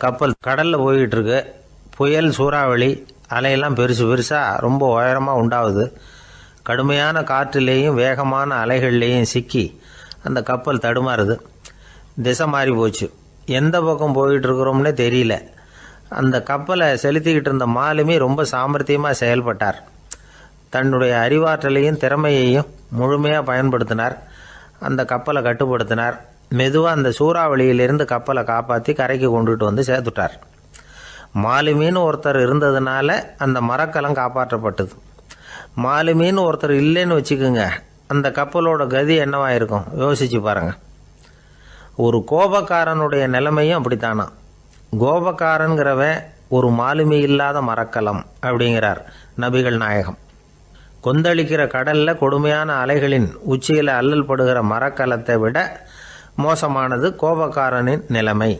கப்பல் கடலில் போய்கிட்டு இருக்கு. புயல், சூறாவளி, அலையெல்லாம் பெருசு பெருசாக ரொம்ப உயரமாக உண்டாகுது. கடுமையான காற்றிலேயும் வேகமான அலைகள்லேயும் சிக்கி அந்த கப்பல் தடுமாறுது. திசை மாறி போச்சு. எந்த பக்கம் போயிட்டு இருக்கிறோம்னே தெரியல. அந்த கப்பலை செலுத்திக்கிட்டு இருந்த மாலுமி ரொம்ப சாமர்த்தியமாக செயல்பட்டார். தன்னுடைய அறிவாற்றலையும் திறமையையும் முழுமையாக பயன்படுத்தினார். அந்த கப்பலை கட்டுப்படுத்தினார். மெதுவாக அந்த சூறாவளியிலிருந்து கப்பலை காப்பாற்றி கரைக்கு கொண்டுட்டு வந்து சேர்த்துட்டார். மாலுமின்னு ஒருத்தர் இருந்ததுனால அந்த மரக்கலம் காப்பாற்றப்பட்டது. மாலுமின்னு ஒருத்தர் இல்லைன்னு வச்சுக்கோங்க, அந்த கப்பலோட கதி என்னவாக இருக்கும் யோசிச்சு பாருங்கள். ஒரு கோபக்காரனுடைய நிலைமையும் அப்படித்தானா. கோபக்காரன்கிறவன் ஒரு மாலுமி இல்லாத மரக்கலம் அப்படிங்கிறார் நபிகள் நாயகம். கொந்தளிக்கிற கடலில் கொடுமையான அலைகளின் உச்சியில் அல்லல் படுகிற மரக்கலத்தை விட மோசமானது கோபக்காரனின் நிலைமை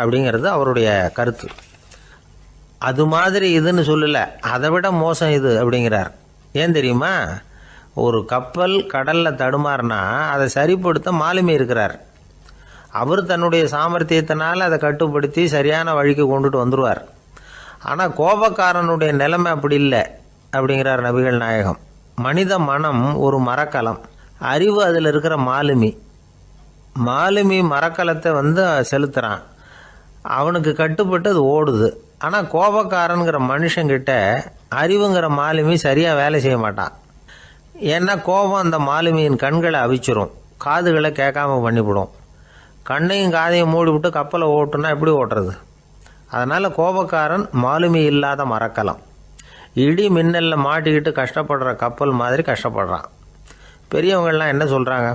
அப்படிங்கிறது அவருடைய கருத்து. அது மாதிரி இதுன்னு சொல்லலை, அதை விட மோசம் இது அப்படிங்கிறார். ஏன் தெரியுமா? ஒரு கப்பல் கடலில் தடுமாறினா அதை சரிப்படுத்த மாலுமி இருக்கிறார். அவர் தன்னுடைய சாமர்த்தியத்தினால் அதை கட்டுப்படுத்தி சரியான வழிக்கு கொண்டுட்டு வந்துடுவார். ஆனால் கோபக்காரனுடைய நிலைமை அப்படி இல்லை அப்படிங்கிறார் நபிகள் நாயகம். மனித மனம் ஒரு மரக்கலம், அறிவு அதில் இருக்கிற மாலுமி. மாலுமி மரக்கலத்தை செலுத்துகிறான், அவனுக்கு கட்டுப்பட்டு அது ஓடுது. ஆனால் கோபக்காரனுங்கிற மனுஷங்கிட்ட அறிவுங்கிற மாலுமி சரியாக வேலை செய்ய மாட்டான். ஏன்னா கோபம் அந்த மாலுமியின் கண்களை அவிச்சிரும், காதுகளை கேட்காம பண்ணிவிடும். கண்ணையும் காதையும் மூடிவிட்டு கப்பலை ஓட்டுனா எப்படி ஓட்டுறது? அதனால் கோபக்காரன் மாலுமி இல்லாத மரக்கலம். இடி மின்னலில் மாட்டிக்கிட்டு கஷ்டப்படுற கப்பல் மாதிரி கஷ்டப்படுறான். பெரியவங்கள்லாம் என்ன சொல்கிறாங்க?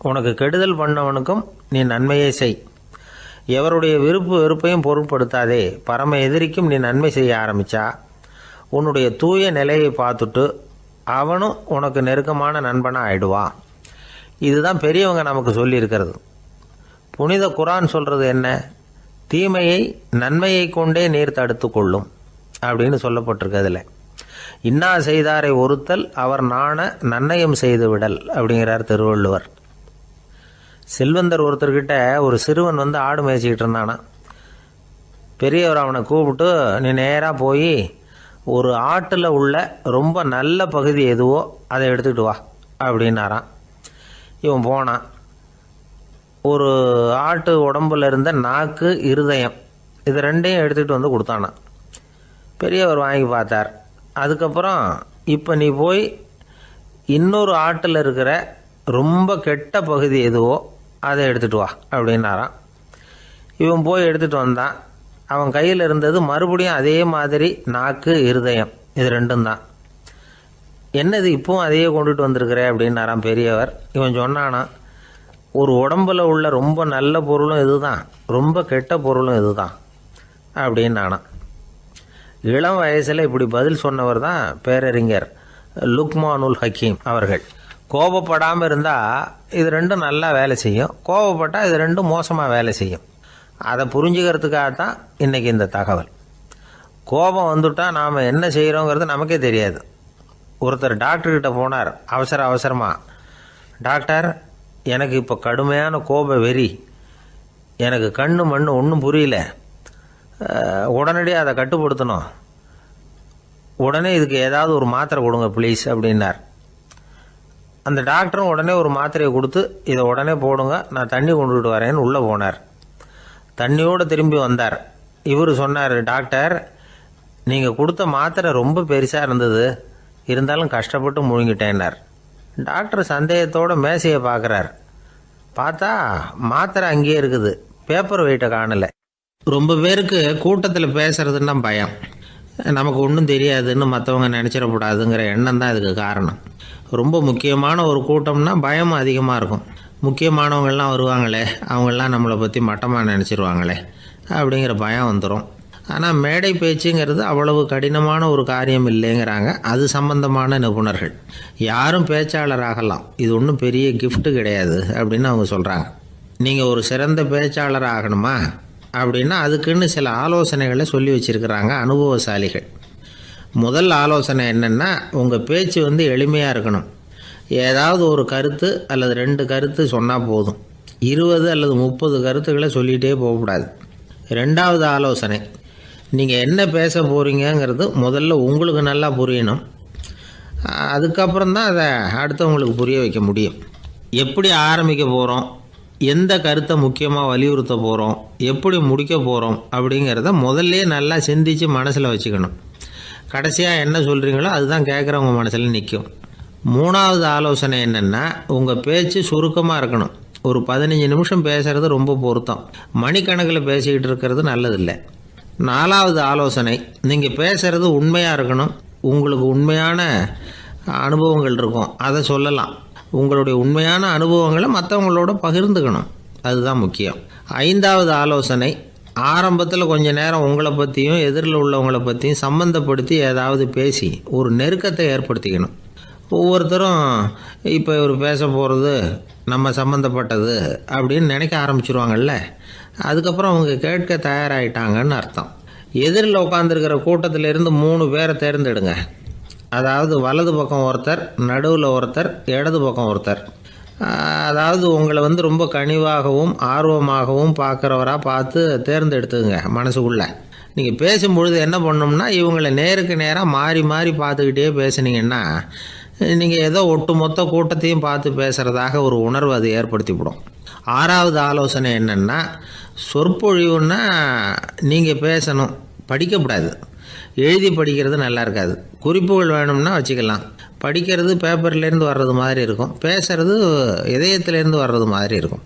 உனக்கு கெடுதல் பண்ணவனுக்கும் நீ நன்மையை செய், எவருடைய விருப்பு வெறுப்பையும் பொருட்படுத்தாதே. பரம எதிரிக்கும் நீ நன்மை செய்ய ஆரம்பித்தா உன்னுடைய தூய நிலையை பார்த்துட்டு அவனும் உனக்கு நெருக்கமான நண்பனாக ஆயிடுவான். இதுதான் பெரியவங்க நமக்கு சொல்லியிருக்கிறது. புனித குரான் சொல்கிறது என்ன? தீமையை நன்மையை கொண்டே நீர் தடுத்து கொள்ளும் அப்படின்னு சொல்லப்பட்டிருக்கு. அதில் இன்னா செய்தாரை ஒருத்தல் அவர் நாண நன்னயம் செய்து விடல் அப்படிங்கிறார் திருவள்ளுவர். செல்வந்தர் ஒருத்தர்கிட்ட ஒரு சிறுவன் ஆடு மேய்ச்சிக்கிட்டு இருந்தானா. பெரியவர் அவனை கூப்பிட்டு, நீ நேராக போய் ஒரு ஆட்டில் உள்ள ரொம்ப நல்ல பகுதி எதுவோ அதை எடுத்துக்கிட்டு வா அப்படின்னாரான். இவன் போனான். ஒரு ஆட்டு உடம்புல இருந்த நாக்கு, இருதயம், இது ரெண்டையும் எடுத்துகிட்டு கொடுத்தானான். பெரியவர் வாங்கி பார்த்தார். அதுக்கப்புறம் இப்போ நீ போய் இன்னொரு ஆட்டில் இருக்கிற ரொம்ப கெட்ட பகுதி எதுவோ அதை எடுத்துகிட்டு வா அப்படின்னாரான். இவன் போய் எடுத்துகிட்டு வந்தான். அவன் கையில் இருந்தது மறுபடியும் அதே மாதிரி நாக்கு, இருதயம், இது ரெண்டும் தான். என்னது இப்பவும் அதையே கொண்டுட்டு வந்திருக்கிற அப்படின்னாரான் பெரியவர். இவன் சொன்னானா, ஒரு உடம்புல உள்ள ரொம்ப நல்ல பொருளும் இதுதான், ரொம்ப கெட்ட பொருளும் இதுதான் அப்படின்னானா. இளம் வயசில் இப்படி பதில் சொன்னவர் தான் பேரறிஞர் லுக்மானுல் ஹக்கீம் அவர்கள். கோபப்படாமல் இருந்தால் இது ரெண்டும் நல்லா வேலை செய்யும், கோபப்பட்டால் இது ரெண்டும் மோசமாக வேலை செய்யும். அதை புரிஞ்சுக்கிறதுக்காகத்தான் இன்றைக்கி இந்த தகவல். கோபம் வந்துட்டால் நாம் என்ன செய்கிறோங்கிறது நமக்கே தெரியாது. ஒருத்தர் டாக்டர்கிட்ட போனார் அவசரமாக. டாக்டர், எனக்கு இப்போ கடுமையான கோப வெறி, எனக்கு கண்ணு மண்ணு ஒன்றும் புரியல, உடனடியாக அதை கட்டுப்படுத்தணும், உடனே இதுக்கு ஏதாவது ஒரு மாத்திரை கொடுங்க ப்ளீஸ் அப்படின்னார். அந்த டாக்டரும் உடனே ஒரு மாத்திரையை கொடுத்து, இதை உடனே போடுங்க, நான் தண்ணி கொண்டுகிட்டு வரேன்னு உள்ளே போனார். தண்ணியோடு திரும்பி வந்தார். இவர் சொன்னார், டாக்டர், நீங்கள் கொடுத்த மாத்திரை ரொம்ப பெருசாக இருந்தது, இருந்தாலும் கஷ்டப்பட்டு முழுங்கிட்டேன்னார். டாக்டர் சந்தேகத்தோடு மேசையை பார்க்குறார். பார்த்தா மாத்திரை அங்கேயே இருக்குது, பேப்பர் வெயிட்டை காணலை. ரொம்ப பேருக்கு கூட்டத்தில் பேசுறதுன்னா பயம், நமக்கு ஒன்றும் தெரியாதுன்னு மற்றவங்க நினச்சிடக்கூடாதுங்கிற எண்ணம் தான் இதுக்கு காரணம். ரொம்ப முக்கியமான ஒரு கூட்டம்னா பயம் அதிகமாக இருக்கும். முக்கியமானவங்கள்லாம் வருவாங்களே, அவங்களாம் நம்மளை பற்றி மட்டமாக நினச்சிருவாங்களே அப்படிங்கிற பயம் வந்துடும். ஆனால் மேடை பேச்சுங்கிறது அவ்வளவு கடினமான ஒரு காரியம் இல்லைங்கிறாங்க அது சம்பந்தமான நிபுணர்கள். யாரும் பேச்சாளர் ஆகலாம், இது ஒன்றும் பெரிய கிஃப்ட்டு கிடையாது அப்படின்னு அவங்க சொல்கிறாங்க. நீங்கள் ஒரு சிறந்த பேச்சாளர் ஆகணுமா அப்படின்னா அதுக்குன்னு சில ஆலோசனைகளை சொல்லி வச்சுருக்கிறாங்க அனுபவசாலிகள். முதல் ஆலோசனை என்னென்னா, உங்கள் பேச்சு எளிமையாக இருக்கணும். ஏதாவது ஒரு கருத்து அல்லது 2 கருத்து சொன்னால் போதும். 20 அல்லது 30 கருத்துக்களை சொல்லிகிட்டே போகக்கூடாது. ரெண்டாவது ஆலோசனை, நீங்கள் என்ன பேச போகிறீங்கங்கிறது முதல்ல உங்களுக்கு நல்லா புரியணும். அதுக்கப்புறம் தான் அதை அடுத்தவங்களுக்கு புரிய வைக்க முடியும். எப்படி ஆரம்பிக்க போகிறோம், எந்த கருத்தை முக்கியமாக வலியுறுத்த போகிறோம், எப்படி முடிக்க போகிறோம் அப்படிங்கிறத முதல்ல நல்லா சிந்தித்து மனசில் வச்சுக்கணும். கடைசியாக என்ன சொல்கிறீங்களோ அதுதான் கேட்குறவங்க மனசில் நிற்கும். மூணாவது ஆலோசனை என்னென்னா, உங்கள் பேச்சு சுருக்கமாக இருக்கணும். ஒரு 15 நிமிஷம் பேசுகிறது ரொம்ப பொருத்தம். மணிக்கணக்கில் பேசிக்கிட்டு இருக்கிறது நல்லதில்லை. நாலாவது ஆலோசனை, நீங்கள் பேசுகிறது உண்மையாக இருக்கணும். உங்களுக்கு உண்மையான அனுபவங்கள் இருக்கும், அதை சொல்லலாம். உங்களுடைய உண்மையான அனுபவங்களை மற்றவங்களோட பகிர்ந்துக்கணும், அதுதான் முக்கியம். ஐந்தாவது ஆலோசனை, ஆரம்பத்தில் கொஞ்ச நேரம் உங்களை பற்றியும் எதிரில் உள்ளவங்களை பற்றியும் சம்மந்தப்படுத்தி ஏதாவது பேசி ஒரு நெருக்கத்தை ஏற்படுத்திக்கணும். ஒவ்வொருத்தரும் இப்போ இவர் பேச போகிறது நம்ம சம்மந்தப்பட்டது அப்படின்னு நினைக்க ஆரம்பிச்சிருவாங்கல்ல, அதுக்கப்புறம் அவங்க கேட்க தயாராகிட்டாங்கன்னு அர்த்தம். எதிரில் உட்காந்துருக்கிற கூட்டத்திலேருந்து 3 பேரை தேர்ந்தெடுங்க. அதாவது வலது பக்கம் ஒருத்தர், நடுவில் ஒருத்தர், இடது பக்கம் ஒருத்தர். அதாவது உங்களை ரொம்ப கனிவாகவும் ஆர்வமாகவும் பார்க்குறவராக பார்த்து தேர்ந்தெடுத்துங்க மனசுக்குள்ளே. நீங்கள் பேசும்பொழுது என்ன பண்ணணும்னா, இவங்களை நேருக்கு நேராக மாறி மாறி பார்த்துக்கிட்டே பேசுனீங்கன்னா நீங்கள் ஏதோ ஒட்டுமொத்த கூட்டத்தையும் பார்த்து பேசுகிறதாக ஒரு உணர்வு அது ஏற்படுத்திவிடும். ஆறாவது ஆலோசனை என்னென்னா, சொற்பொழிவுன்னா நீங்கள் பேசணும், படிக்கக்கூடாது. எழுதி படிக்கிறது நல்லா இருக்காது. குறிப்புகள் வேணும்னா வச்சுக்கலாம். படிக்கிறது பேப்பர்லேருந்து வர்றது மாதிரி இருக்கும், பேசுகிறது இதயத்திலேருந்து வர்றது மாதிரி இருக்கும்.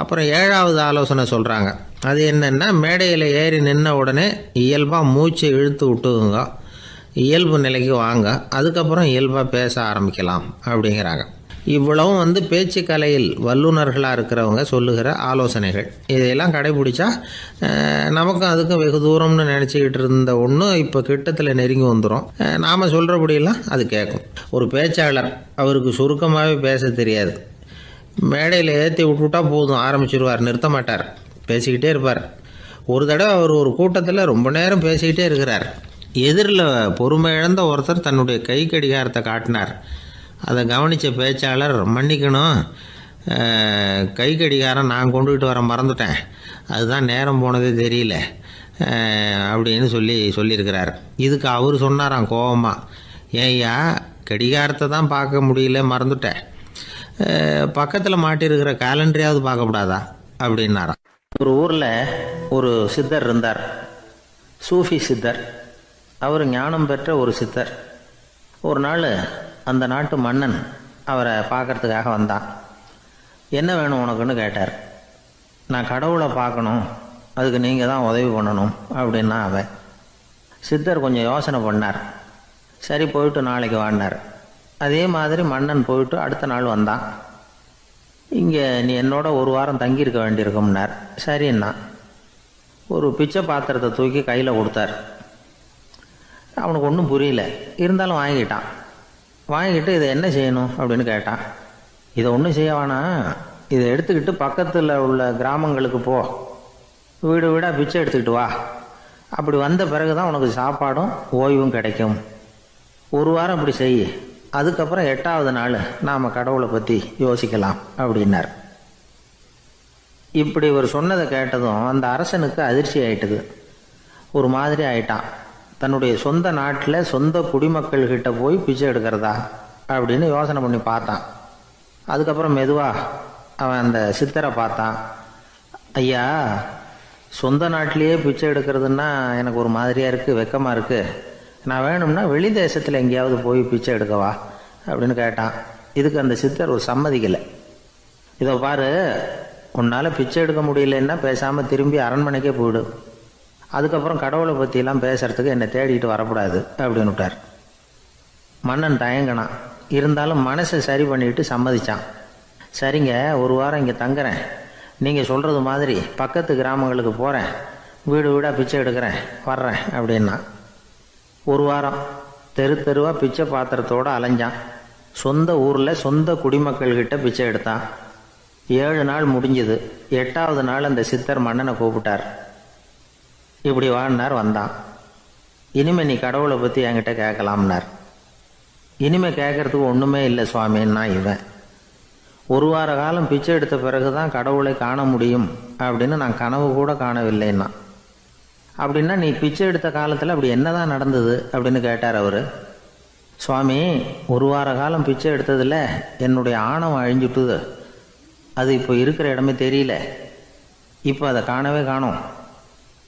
அப்புறம் ஏழாவது ஆலோசனை சொல்கிறாங்க. அது என்னென்னா, மேடையில் ஏறி நின்ன உடனே இயல்பாக மூச்சை இழுத்து விட்டுங்க, இயல்பு நிலைக்கு வாங்க, அதுக்கப்புறம் இயல்பாக பேச ஆரம்பிக்கலாம் அப்படிங்கிறாங்க. இவ்வளவும் பேச்சு கலையில் வல்லுநர்களாக இருக்கிறவங்க சொல்லுகிற ஆலோசனைகள். இதையெல்லாம் கடைபிடிச்சா நமக்கும் அதுக்கும் வெகு தூரம்னு நினச்சிக்கிட்டு இருந்த ஒன்று இப்போ கிட்டத்தில் நெருங்கி வந்துடும். நாம் சொல்கிறபடியெல்லாம் அது கேட்கும். ஒரு பேச்சாளர், அவருக்கு சுருக்கமாகவே பேச தெரியாது. மேடையில் ஏற்றி விட்டுவிட்டா போதும், ஆரம்பிச்சிருவார், நிறுத்த மாட்டார், பேசிக்கிட்டே இருப்பார். ஒரு தடவை அவர் ஒரு கூட்டத்தில் ரொம்ப நேரம் பேசிக்கிட்டே இருக்கிறார். எதிரில் பொறுமை இழந்த ஒருத்தர் தன்னுடைய கை கடிகாரத்தை காட்டினார். அதை கவனித்த பேச்சாளர், மன்னிக்கணும், கை கடிகாரம் நான் கொண்டுகிட்டு வர மறந்துட்டேன், அதுதான் நேரம் போனதே தெரியல அப்படின்னு சொல்லியிருக்கிறார். இதுக்கு அவர் சொன்னாராம் கோபமாக, ஏய்யா கடிகாரத்தை தான் பார்க்க முடியல, மறந்துட்டேன், பக்கத்தில் மாட்டியிருக்கிற கேலண்டரையாவது பார்க்கக்கூடாதா அப்படின்னாராம். ஒரு ஊரில் ஒரு சித்தர் இருந்தார், சூஃபி சித்தர். அவர் ஞானம் பெற்ற ஒரு சித்தர். ஒரு நாள் அந்த நாட்டு மன்னன் அவரை பார்க்கறதுக்காக வந்தான். என்ன வேணும் உனக்குன்னு கேட்டார். நான் கடவுளை பார்க்கணும், அதுக்கு நீங்கள் தான் உதவி பண்ணணும் அப்படின்னா அவன். சித்தர் கொஞ்சம் யோசனை பண்ணார். சரி, போயிட்டு நாளைக்கு வாடினார். அதே மாதிரி மன்னன் போயிட்டு அடுத்த நாள் வந்தான். இங்கே நீ என்னோட ஒரு வாரம் தங்கியிருக்க வேண்டியிருக்கும்னார். சரின்னா ஒரு பிச்சை பாத்திரத்தை தூக்கி கையில் கொடுத்தார். அவனுக்கு ஒன்றும் புரியல, இருந்தாலும் வாங்கிக்கிட்டான். வாங்கிக்கிட்டு இதை என்ன செய்யணும் அப்படின்னு கேட்டான். இதை ஒன்றும் செய்ய வேணாம், இதை எடுத்துக்கிட்டு பக்கத்தில் உள்ள கிராமங்களுக்கு போ, வீடு வீடாக பிச்சை எடுத்துக்கிட்டு வா, அப்படி வந்த பிறகு தான் உனக்கு சாப்பாடும் ஓய்வும் கிடைக்கும். ஒரு வாரம் அப்படி செய், அதுக்கப்புறம் 8வது நாள் நாம் கடவுளை பற்றி யோசிக்கலாம் அப்படின்னார். இப்படி இவர் சொன்னதை கேட்டதும் அந்த அரசனுக்கு அதிர்ச்சி ஆயிட்டுது. ஒரு மாதிரி ஆயிட்டான். தன்னுடைய சொந்த நாட்டில் சொந்த குடிமக்கள்கிட்ட போய் பிச்சை எடுக்கிறதா அப்படின்னு யோசனை பண்ணி பார்த்தான். அதுக்கப்புறம் மெதுவாக அவன் அந்த சித்தரை பார்த்தான். ஐயா, சொந்த நாட்டிலேயே பிச்சை எடுக்கிறதுன்னா எனக்கு ஒரு மாதிரியாக இருக்குது, வெக்கமாக இருக்குது, நான் வேணும்னா வெளி தேசத்தில் எங்கேயாவது போய் பிச்சை எடுக்கவா அப்படின்னு கேட்டான். இதுக்கு அந்த சித்தர் ஒரு சம்மதிக்கலை. இதை பாரு, உன்னால் பிச்சை எடுக்க முடியலன்னா பேசாமல் திரும்பி அரண்மனைக்கே போயிடு, அதுக்கப்புறம் கடவுளை பற்றியெல்லாம் பேசுகிறதுக்கு என்னை தேடிட்டு வரக்கூடாது அப்படின்னு விட்டார். மன்னன் தயங்கினான், இருந்தாலும் மனசை சரி பண்ணிட்டு சம்மதிச்சான். சரிங்க, ஒரு வாரம் இங்கே தங்குறேன், நீங்கள் சொல்கிறது மாதிரி பக்கத்து கிராமங்களுக்கு போகிறேன், வீடு வீடாக பிச்சை எடுக்கிறேன், வர்றேன் அப்படின்னா. ஒரு வாரம் தெரு தெருவாக பிச்சை பாத்திரத்தோடு அலைஞ்சான். சொந்த ஊரில் சொந்த குடிமக்கள்கிட்ட பிச்சை எடுத்தான். 7 நாள் முடிஞ்சது. 8வது நாள் அந்த சித்தர் மன்னனை கூப்பிட்டார். இப்படி வாழ்னார், வந்தான். இனிமே நீ கடவுளை பற்றி என்கிட்ட கேட்கலாம்னார். இனிமே கேட்கறதுக்கு ஒன்றுமே இல்லை சுவாமின்னா இவன். ஒரு வார காலம் பிச்சை எடுத்த பிறகு தான் கடவுளை காண முடியும் அப்படின்னு நான் கனவு கூட காணவில்லைன்னா. அப்படின்னா நீ பிச்சை எடுத்த காலத்தில் அப்படி என்னதான் நடந்தது அப்படின்னு கேட்டார் அவர். சுவாமி, ஒரு வார காலம் பிச்சை எடுத்ததில் என்னுடைய ஆணவம் அழிஞ்சுட்டுது. அது இப்போ இருக்கிற இடமே தெரியல. இப்போ அதை காணவே காணோம்.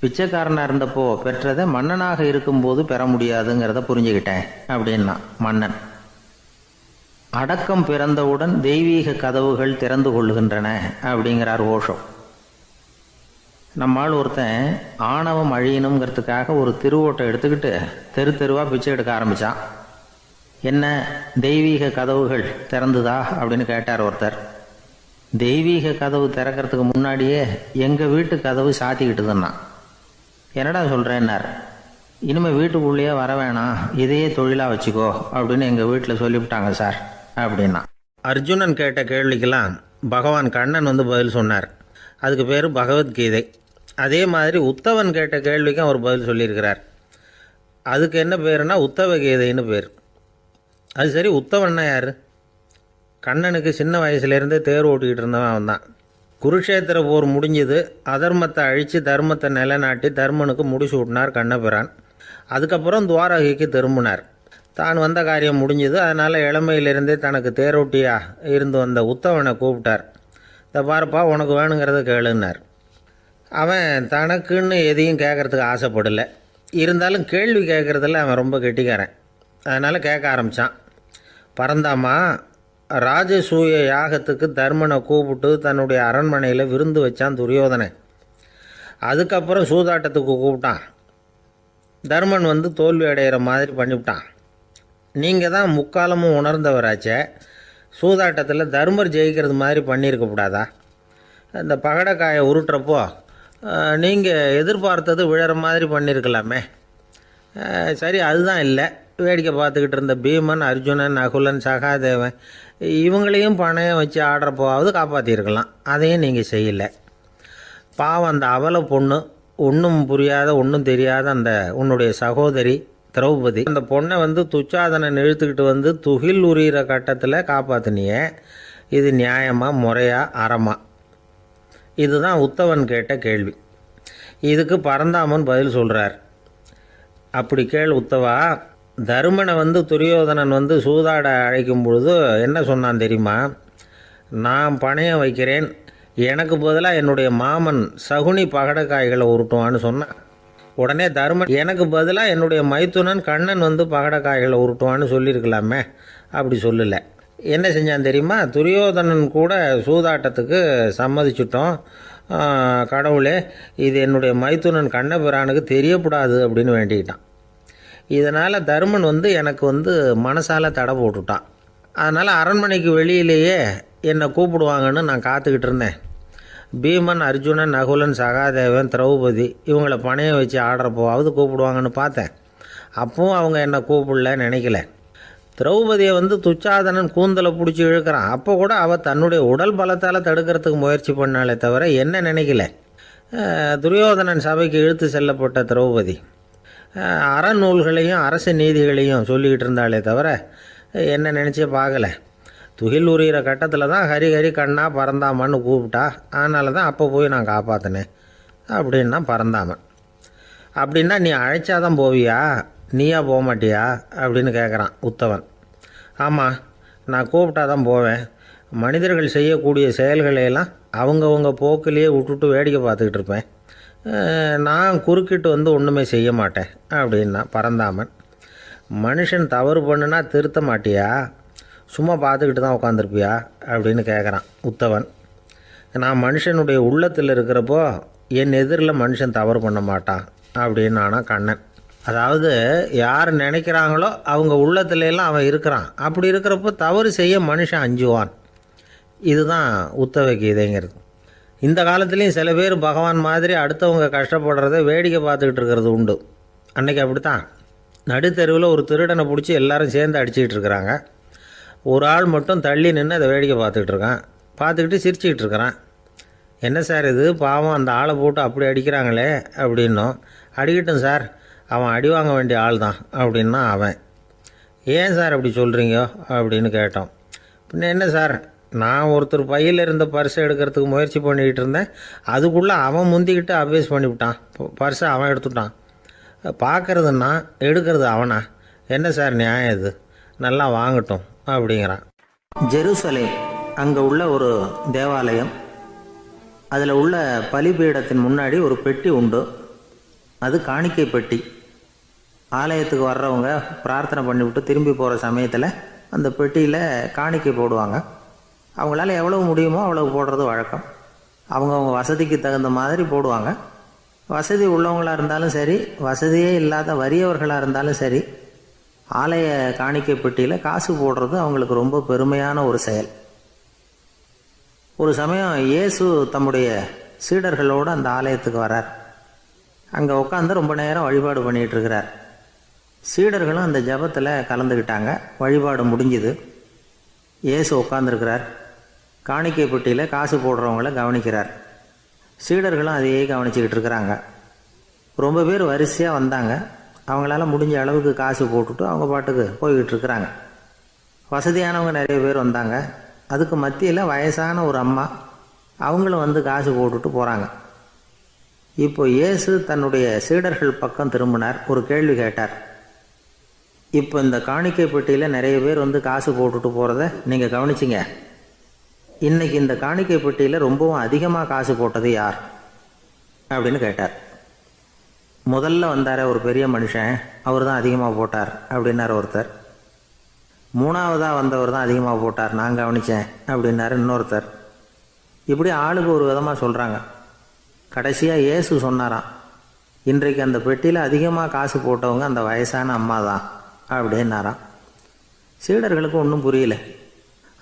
பிச்சைக்காரனாக இருந்தப்போ பெற்றதை மன்னனாக இருக்கும்போது பெற முடியாதுங்கிறத புரிஞ்சுக்கிட்டேன் அப்படின்னா மன்னன். அடக்கம் பிறந்தவுடன் தெய்வீக கதவுகள் திறந்து கொள்ளுகின்றன அப்படிங்கிறார் ஓஷோ. நம்மால் ஒருத்தன் ஆணவம் அழியணுங்கிறதுக்காக ஒரு திருவோட்டை எடுத்துக்கிட்டு தெரு தெருவாக பிச்சை எடுக்க ஆரம்பித்தான். என்ன, தெய்வீக கதவுகள் திறந்துதா அப்படின்னு கேட்டார் ஒருத்தர். தெய்வீக கதவு திறக்கிறதுக்கு முன்னாடியே எங்கள் வீட்டு கதவு சாத்திக்கிட்டுதுன்னா. என்னடா சொல்கிறேன்னார். இனிமேல் வீட்டுக்குள்ளேயே வர வேணாம், இதையே தொழிலாக வச்சுக்கோ அப்படின்னு எங்கள் வீட்டில் சொல்லிவிட்டாங்க சார் அப்படின்னா. அர்ஜுனன் கேட்ட கேள்விக்கெல்லாம் பகவான் கண்ணன் பதில் சொன்னார். அதுக்கு பேர் பகவத்கீதை. அதே மாதிரி உத்தவன் கேட்ட கேள்விக்கும் அவர் பதில் சொல்லியிருக்கிறார். அதுக்கு என்ன பேருனா உத்தவ கீதைன்னு பேர். அது சரி, உத்தவன்னா யார்? கண்ணனுக்கு சின்ன வயசுலேருந்தே தேர் ஓட்டிக்கிட்டு இருந்தவன் அவன் தான். குருஷேத்திர போர் முடிஞ்சது. அதர்மத்தை அழித்து தர்மத்தை நிலைநாட்டி தர்மனுக்கு முடிச்சு விட்டினார் கண்ணபிரான். அதுக்கப்புறம் துவாரகைக்கு திரும்பினார். தான் வந்த காரியம் முடிஞ்சது. அதனால் இளமையிலிருந்தே தனக்கு தேரோட்டியாக இருந்து வந்த உத்தவனை கூப்பிட்டார். இதை பாருப்பா, உனக்கு வேணுங்கிறத கேளுன்னார். அவன் தனக்குன்னு எதையும் கேட்குறதுக்கு ஆசைப்படலை. இருந்தாலும் கேள்வி கேட்குறதில்ல அவன் ரொம்ப கெட்டிக்காரன். அதனால் கேட்க ஆரம்பித்தான். பரந்தாமா, ராஜசூய யாகத்துக்கு தர்மனை கூப்பிட்டு தன்னுடைய அரண்மனையில் விருந்து வச்சான் துரியோதனன். அதுக்கப்புறம் சூதாட்டத்துக்கு கூப்பிட்டான். தர்மன் தோல்வி அடைகிற மாதிரி பண்ணிவிட்டான். நீங்கள் தான் முக்காலமும் உணர்ந்தவராச்சே, சூதாட்டத்தில் தர்மர் ஜெயிக்கிறது மாதிரி பண்ணியிருக்கக்கூடாதா? இந்த பகடைக்காயை உருட்டுறப்போ நீங்கள் எதிர்பார்த்தது விழற மாதிரி பண்ணியிருக்கலாமே. சரி, அதுதான் இல்லை. வேடிக்கை பார்த்துக்கிட்டு இருந்த பீமன், அர்ஜுனன், நகுலன், சகாதேவன் இவங்களையும் பணையம் வச்சு ஆடுறப்போவாவது காப்பாற்றிருக்கலாம். அதையும் நீங்கள் செய்யலை. பாவம், அந்த அவல பொண்ணு, ஒன்றும் புரியாத ஒன்றும் தெரியாத அந்த உன்னுடைய சகோதரி திரௌபதி, அந்த பொண்ணை துச்சாதனன் இழுத்துக்கிட்டு துகில் உரிகிற கட்டத்தில் காப்பாற்றினியே. இது நியாயமா, முறையா, அறமா? இதுதான் உத்தவன் கேட்ட கேள்வி. இதுக்கு பரந்தாமன் பதில் சொல்கிறார். அப்படி கேள் உத்தவா. தருமனை துரியோதனன் சூதாட அழைக்கும் பொழுது என்ன சொன்னான் தெரியுமா? நான் பணையம் வைக்கிறேன், எனக்கு பதிலாக என்னுடைய மாமன் சகுனி பகடைக்காய்களை உருட்டுவான்னு சொன்னான். உடனே தருமன், எனக்கு பதிலாக என்னுடைய மைத்துனன் கண்ணன் பகடைக்காய்களை உருட்டுவான்னு சொல்லியிருக்கலாமே. அப்படி சொல்லலை. என்ன செஞ்சான் தெரியுமா? துரியோதனன் கூட சூதாட்டத்துக்கு சம்மதிச்சிட்டோம். கடவுளே, இது என்னுடைய மைத்துனன் கண்ணபிரானுக்கு தெரியக்கூடாது அப்படின்னு வேண்டிக்கிட்டான். இதனால் தருமன் எனக்கு மனசால் தடை போட்டுட்டான். அதனால் அரண்மனைக்கு வெளியிலேயே என்னை கூப்பிடுவாங்கன்னு நான் காத்துக்கிட்டு இருந்தேன். பீமன், அர்ஜுனன், நகுலன், சகாதேவன், திரௌபதி இவங்கள பணையம் வச்சு ஆடுறப்போவாவது கூப்பிடுவாங்கன்னு பார்த்தேன். அப்பவும் அவங்க என்னை கூப்பிடல, நினைக்கல. திரௌபதியை துச்சாதனன் கூந்தலை பிடிச்சி இழுக்கிறான். அப்போ கூட அவள் தன்னுடைய உடல் பலத்தால் தடுக்கிறதுக்கு முயற்சி பண்ணாலே தவிர என்ன நினைக்கல. துரியோதனன் சபைக்கு இழுத்து செல்லப்பட்ட திரௌபதி அறநூல்களையும் அரச நீதிகளையும் சொல்லிக்கிட்டு இருந்தாலே தவிர என்ன நினச்சே பார்க்கலை. துகில் உரிகிற கட்டத்தில் தான் ஹரி ஹரி கண்ணா பரந்தாமன்னு கூப்பிட்டா. அதனால தான் அப்போ போய் நான் காப்பாற்றினேன் அப்படின்னா பரந்தாமன். அப்படின்னா நீ அழைச்சாதான் போவியா, நீயா போக மாட்டியா அப்படின்னு கேட்குறான் உத்தவன். ஆமாம், நான் கூப்பிட்டா தான் போவேன். மனிதர்கள் செய்யக்கூடிய செயல்களையெல்லாம் அவங்கவுங்க போக்கிலேயே விட்டுட்டு வேடிக்கை பார்த்துக்கிட்டு இருப்பேன். நான் குறுக்கிட்டு ஒன்றுமே செய்ய மாட்டேன் அப்படின்னா பரந்தாமன். மனுஷன் தவறு பண்ணுனா திருத்த மாட்டியா, சும்மா பார்த்துக்கிட்டு தான் உட்காந்துருப்பியா அப்படின்னு கேட்குறான் உத்தவன். நான் மனுஷனுடைய உள்ளத்தில் இருக்கிறப்போ என் எதிரில் மனுஷன் தவறு பண்ண மாட்டான் அப்படின்னு ஆனால் கண்ணன். அதாவது யார் நினைக்கிறாங்களோ அவங்க உள்ளத்துலலாம் அவன் இருக்கிறான். அப்படி இருக்கிறப்போ தவறு செய்ய மனுஷன் அஞ்சுவான். இதுதான் உத்தவ கீதைங்கிறது. இந்த காலத்துலேயும் சில பேர் பகவான் மாதிரி அடுத்தவங்க கஷ்டப்படுறத வேடிக்கை பார்த்துக்கிட்டு இருக்கிறது உண்டு. அன்றைக்கி அப்படித்தான். நடுத்தெருவில் ஒரு திருடனை பிடிச்சி எல்லாரும் சேர்ந்து அடிச்சுக்கிட்டு இருக்கிறாங்க. ஒரு ஆள் மட்டும் தள்ளி நின்று அதை வேடிக்கை பார்த்துக்கிட்டு இருக்கான். பார்த்துக்கிட்டு சிரிச்சுக்கிட்டு இருக்கிறான். என்ன சார் இது, பாவம் அந்த ஆளை போட்டு அப்படி அடிக்கிறாங்களே அப்படின்னும். அடிக்கட்டும் சார், அவன் அடி வாங்க வேண்டிய ஆள் தான் அப்படின்னா அவன். ஏன் சார் அப்படி சொல்கிறீங்க அப்படின்னு கேட்டோம். பின்ன என்ன சார், நான் ஒருத்தர் பையில் இருந்த பர்ஸை எடுக்கிறதுக்கு முயற்சி பண்ணிக்கிட்டு இருந்தேன். அதுக்குள்ளே அவன் முந்திக்கிட்டு அப்வேஸ் பண்ணிவிட்டான். பர்ஸை அவன் எடுத்துட்டான். பார்க்கறதுன்னா எடுக்கிறது அவனா? என்ன சார் நியாயம் இது? நல்லா வாங்கட்டும் அப்படிங்கிறான். ஜெருசலேம் அங்கே உள்ள ஒரு தேவாலயம். அதில் உள்ள பலிபீடத்தின் முன்னாடி ஒரு பெட்டி உண்டு. அது காணிக்கை பெட்டி. ஆலயத்துக்கு வர்றவங்க பிரார்த்தனை பண்ணிவிட்டு திரும்பி போகிற சமயத்தில் அந்த பெட்டியில் காணிக்கை போடுவாங்க. அவங்களால எவ்வளவு முடியுமோ அவ்வளவு போடுறது வழக்கம். அவங்கவுங்க வசதிக்கு தகுந்த மாதிரி போடுவாங்க. வசதி உள்ளவங்களாக இருந்தாலும் சரி, வசதியே இல்லாத வறியவர்களாக இருந்தாலும் சரி, ஆலய காணிக்கை பெட்டியில் காசு போடுறது அவங்களுக்கு ரொம்ப பெருமையான ஒரு செயல். ஒரு சமயம் இயேசு தம்முடைய சீடர்களோடு அந்த ஆலயத்துக்கு வரார். அங்கே உட்காந்து ரொம்ப நேரம் வழிபாடு பண்ணிகிட்டு இருக்கிறார். சீடர்களும் அந்த ஜபத்தில் கலந்துக்கிட்டாங்க. வழிபாடு முடிஞ்சுது. இயேசு உட்காந்துருக்கிறார். காணிக்கை பெட்டியில் காசு போடுறவங்கள கவனிக்கிறார். சீடர்களும் அதையே கவனிச்சுக்கிட்டு இருக்கிறாங்க. ரொம்ப பேர் வரிசையாக வந்தாங்க. அவங்களால முடிஞ்ச அளவுக்கு காசு போட்டுட்டு அவங்க பாட்டுக்கு போய்கிட்டு இருக்கிறாங்க. வசதியானவங்க நிறைய பேர் வந்தாங்க. அதுக்கு மத்தியில் வயசான ஒரு அம்மா, அவங்களும் வந்து காசு போட்டுட்டு போகிறாங்க. இப்போ இயேசு தன்னுடைய சீடர்கள் பக்கம் திரும்பினார். ஒரு கேள்வி கேட்டார். இப்போ இந்த காணிக்கை பெட்டியில் நிறைய பேர் வந்து காசு போட்டுட்டு போகிறத நீங்கள் கவனிச்சிங்க. இன்றைக்கி இந்த காணிக்கை பெட்டியில் ரொம்பவும் அதிகமாக காசு போட்டது யார் அப்படின்னு கேட்டார். முதல்ல வந்தார் ஒரு பெரிய மனுஷன், அவர் தான் அதிகமாக போட்டார் அப்படின்னார் ஒருத்தர். மூணாவதாக வந்தவர் தான் அதிகமாக போட்டார், நான் கவனித்தேன் அப்படின்னாரு இன்னொருத்தர். இப்படி ஆளுக்கு ஒரு விதமாக சொல்கிறாங்க. கடைசியாக இயேசு சொன்னாராம், இன்றைக்கு அந்த பெட்டியில் அதிகமாக காசு போட்டவங்க அந்த வயசான அம்மா தான் அப்படின்னாராம். சீடர்களுக்கு ஒன்றும் புரியல.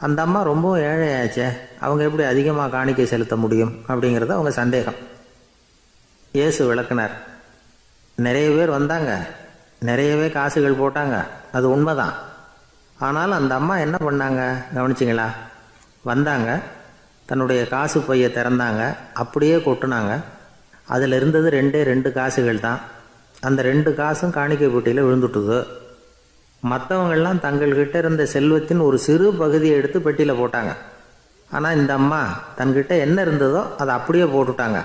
அந்த அம்மா ரொம்பவும் ஏழையாச்சே, அவங்க எப்படி அதிகமாக காணிக்கை செலுத்த முடியும் அப்படிங்கிறது அவங்க சந்தேகம். இயேசு விளக்குனார். நிறைய பேர் வந்தாங்க, நிறையவே காசுகள் போட்டாங்க, அது உண்மைதான். ஆனால் அந்த அம்மா என்ன பண்ணாங்க கவனிச்சிங்களா? வந்தாங்க, தன்னுடைய காசு பையை திறந்தாங்க, அப்படியே கொட்டுனாங்க. அதில் இருந்தது 2 காசுகள் தான். அந்த 2 காசும் காணிக்கை பெட்டியில் விழுந்துட்டுது. மற்றவங்கள்லாம் தங்கள்கிட்ட இருந்த செல்வத்தின் ஒரு சிறு பகுதியை எடுத்து பெட்டியில் போட்டாங்க. ஆனால் இந்த அம்மா தன்கிட்ட என்ன இருந்ததோ அதை அப்படியே போட்டுட்டாங்க.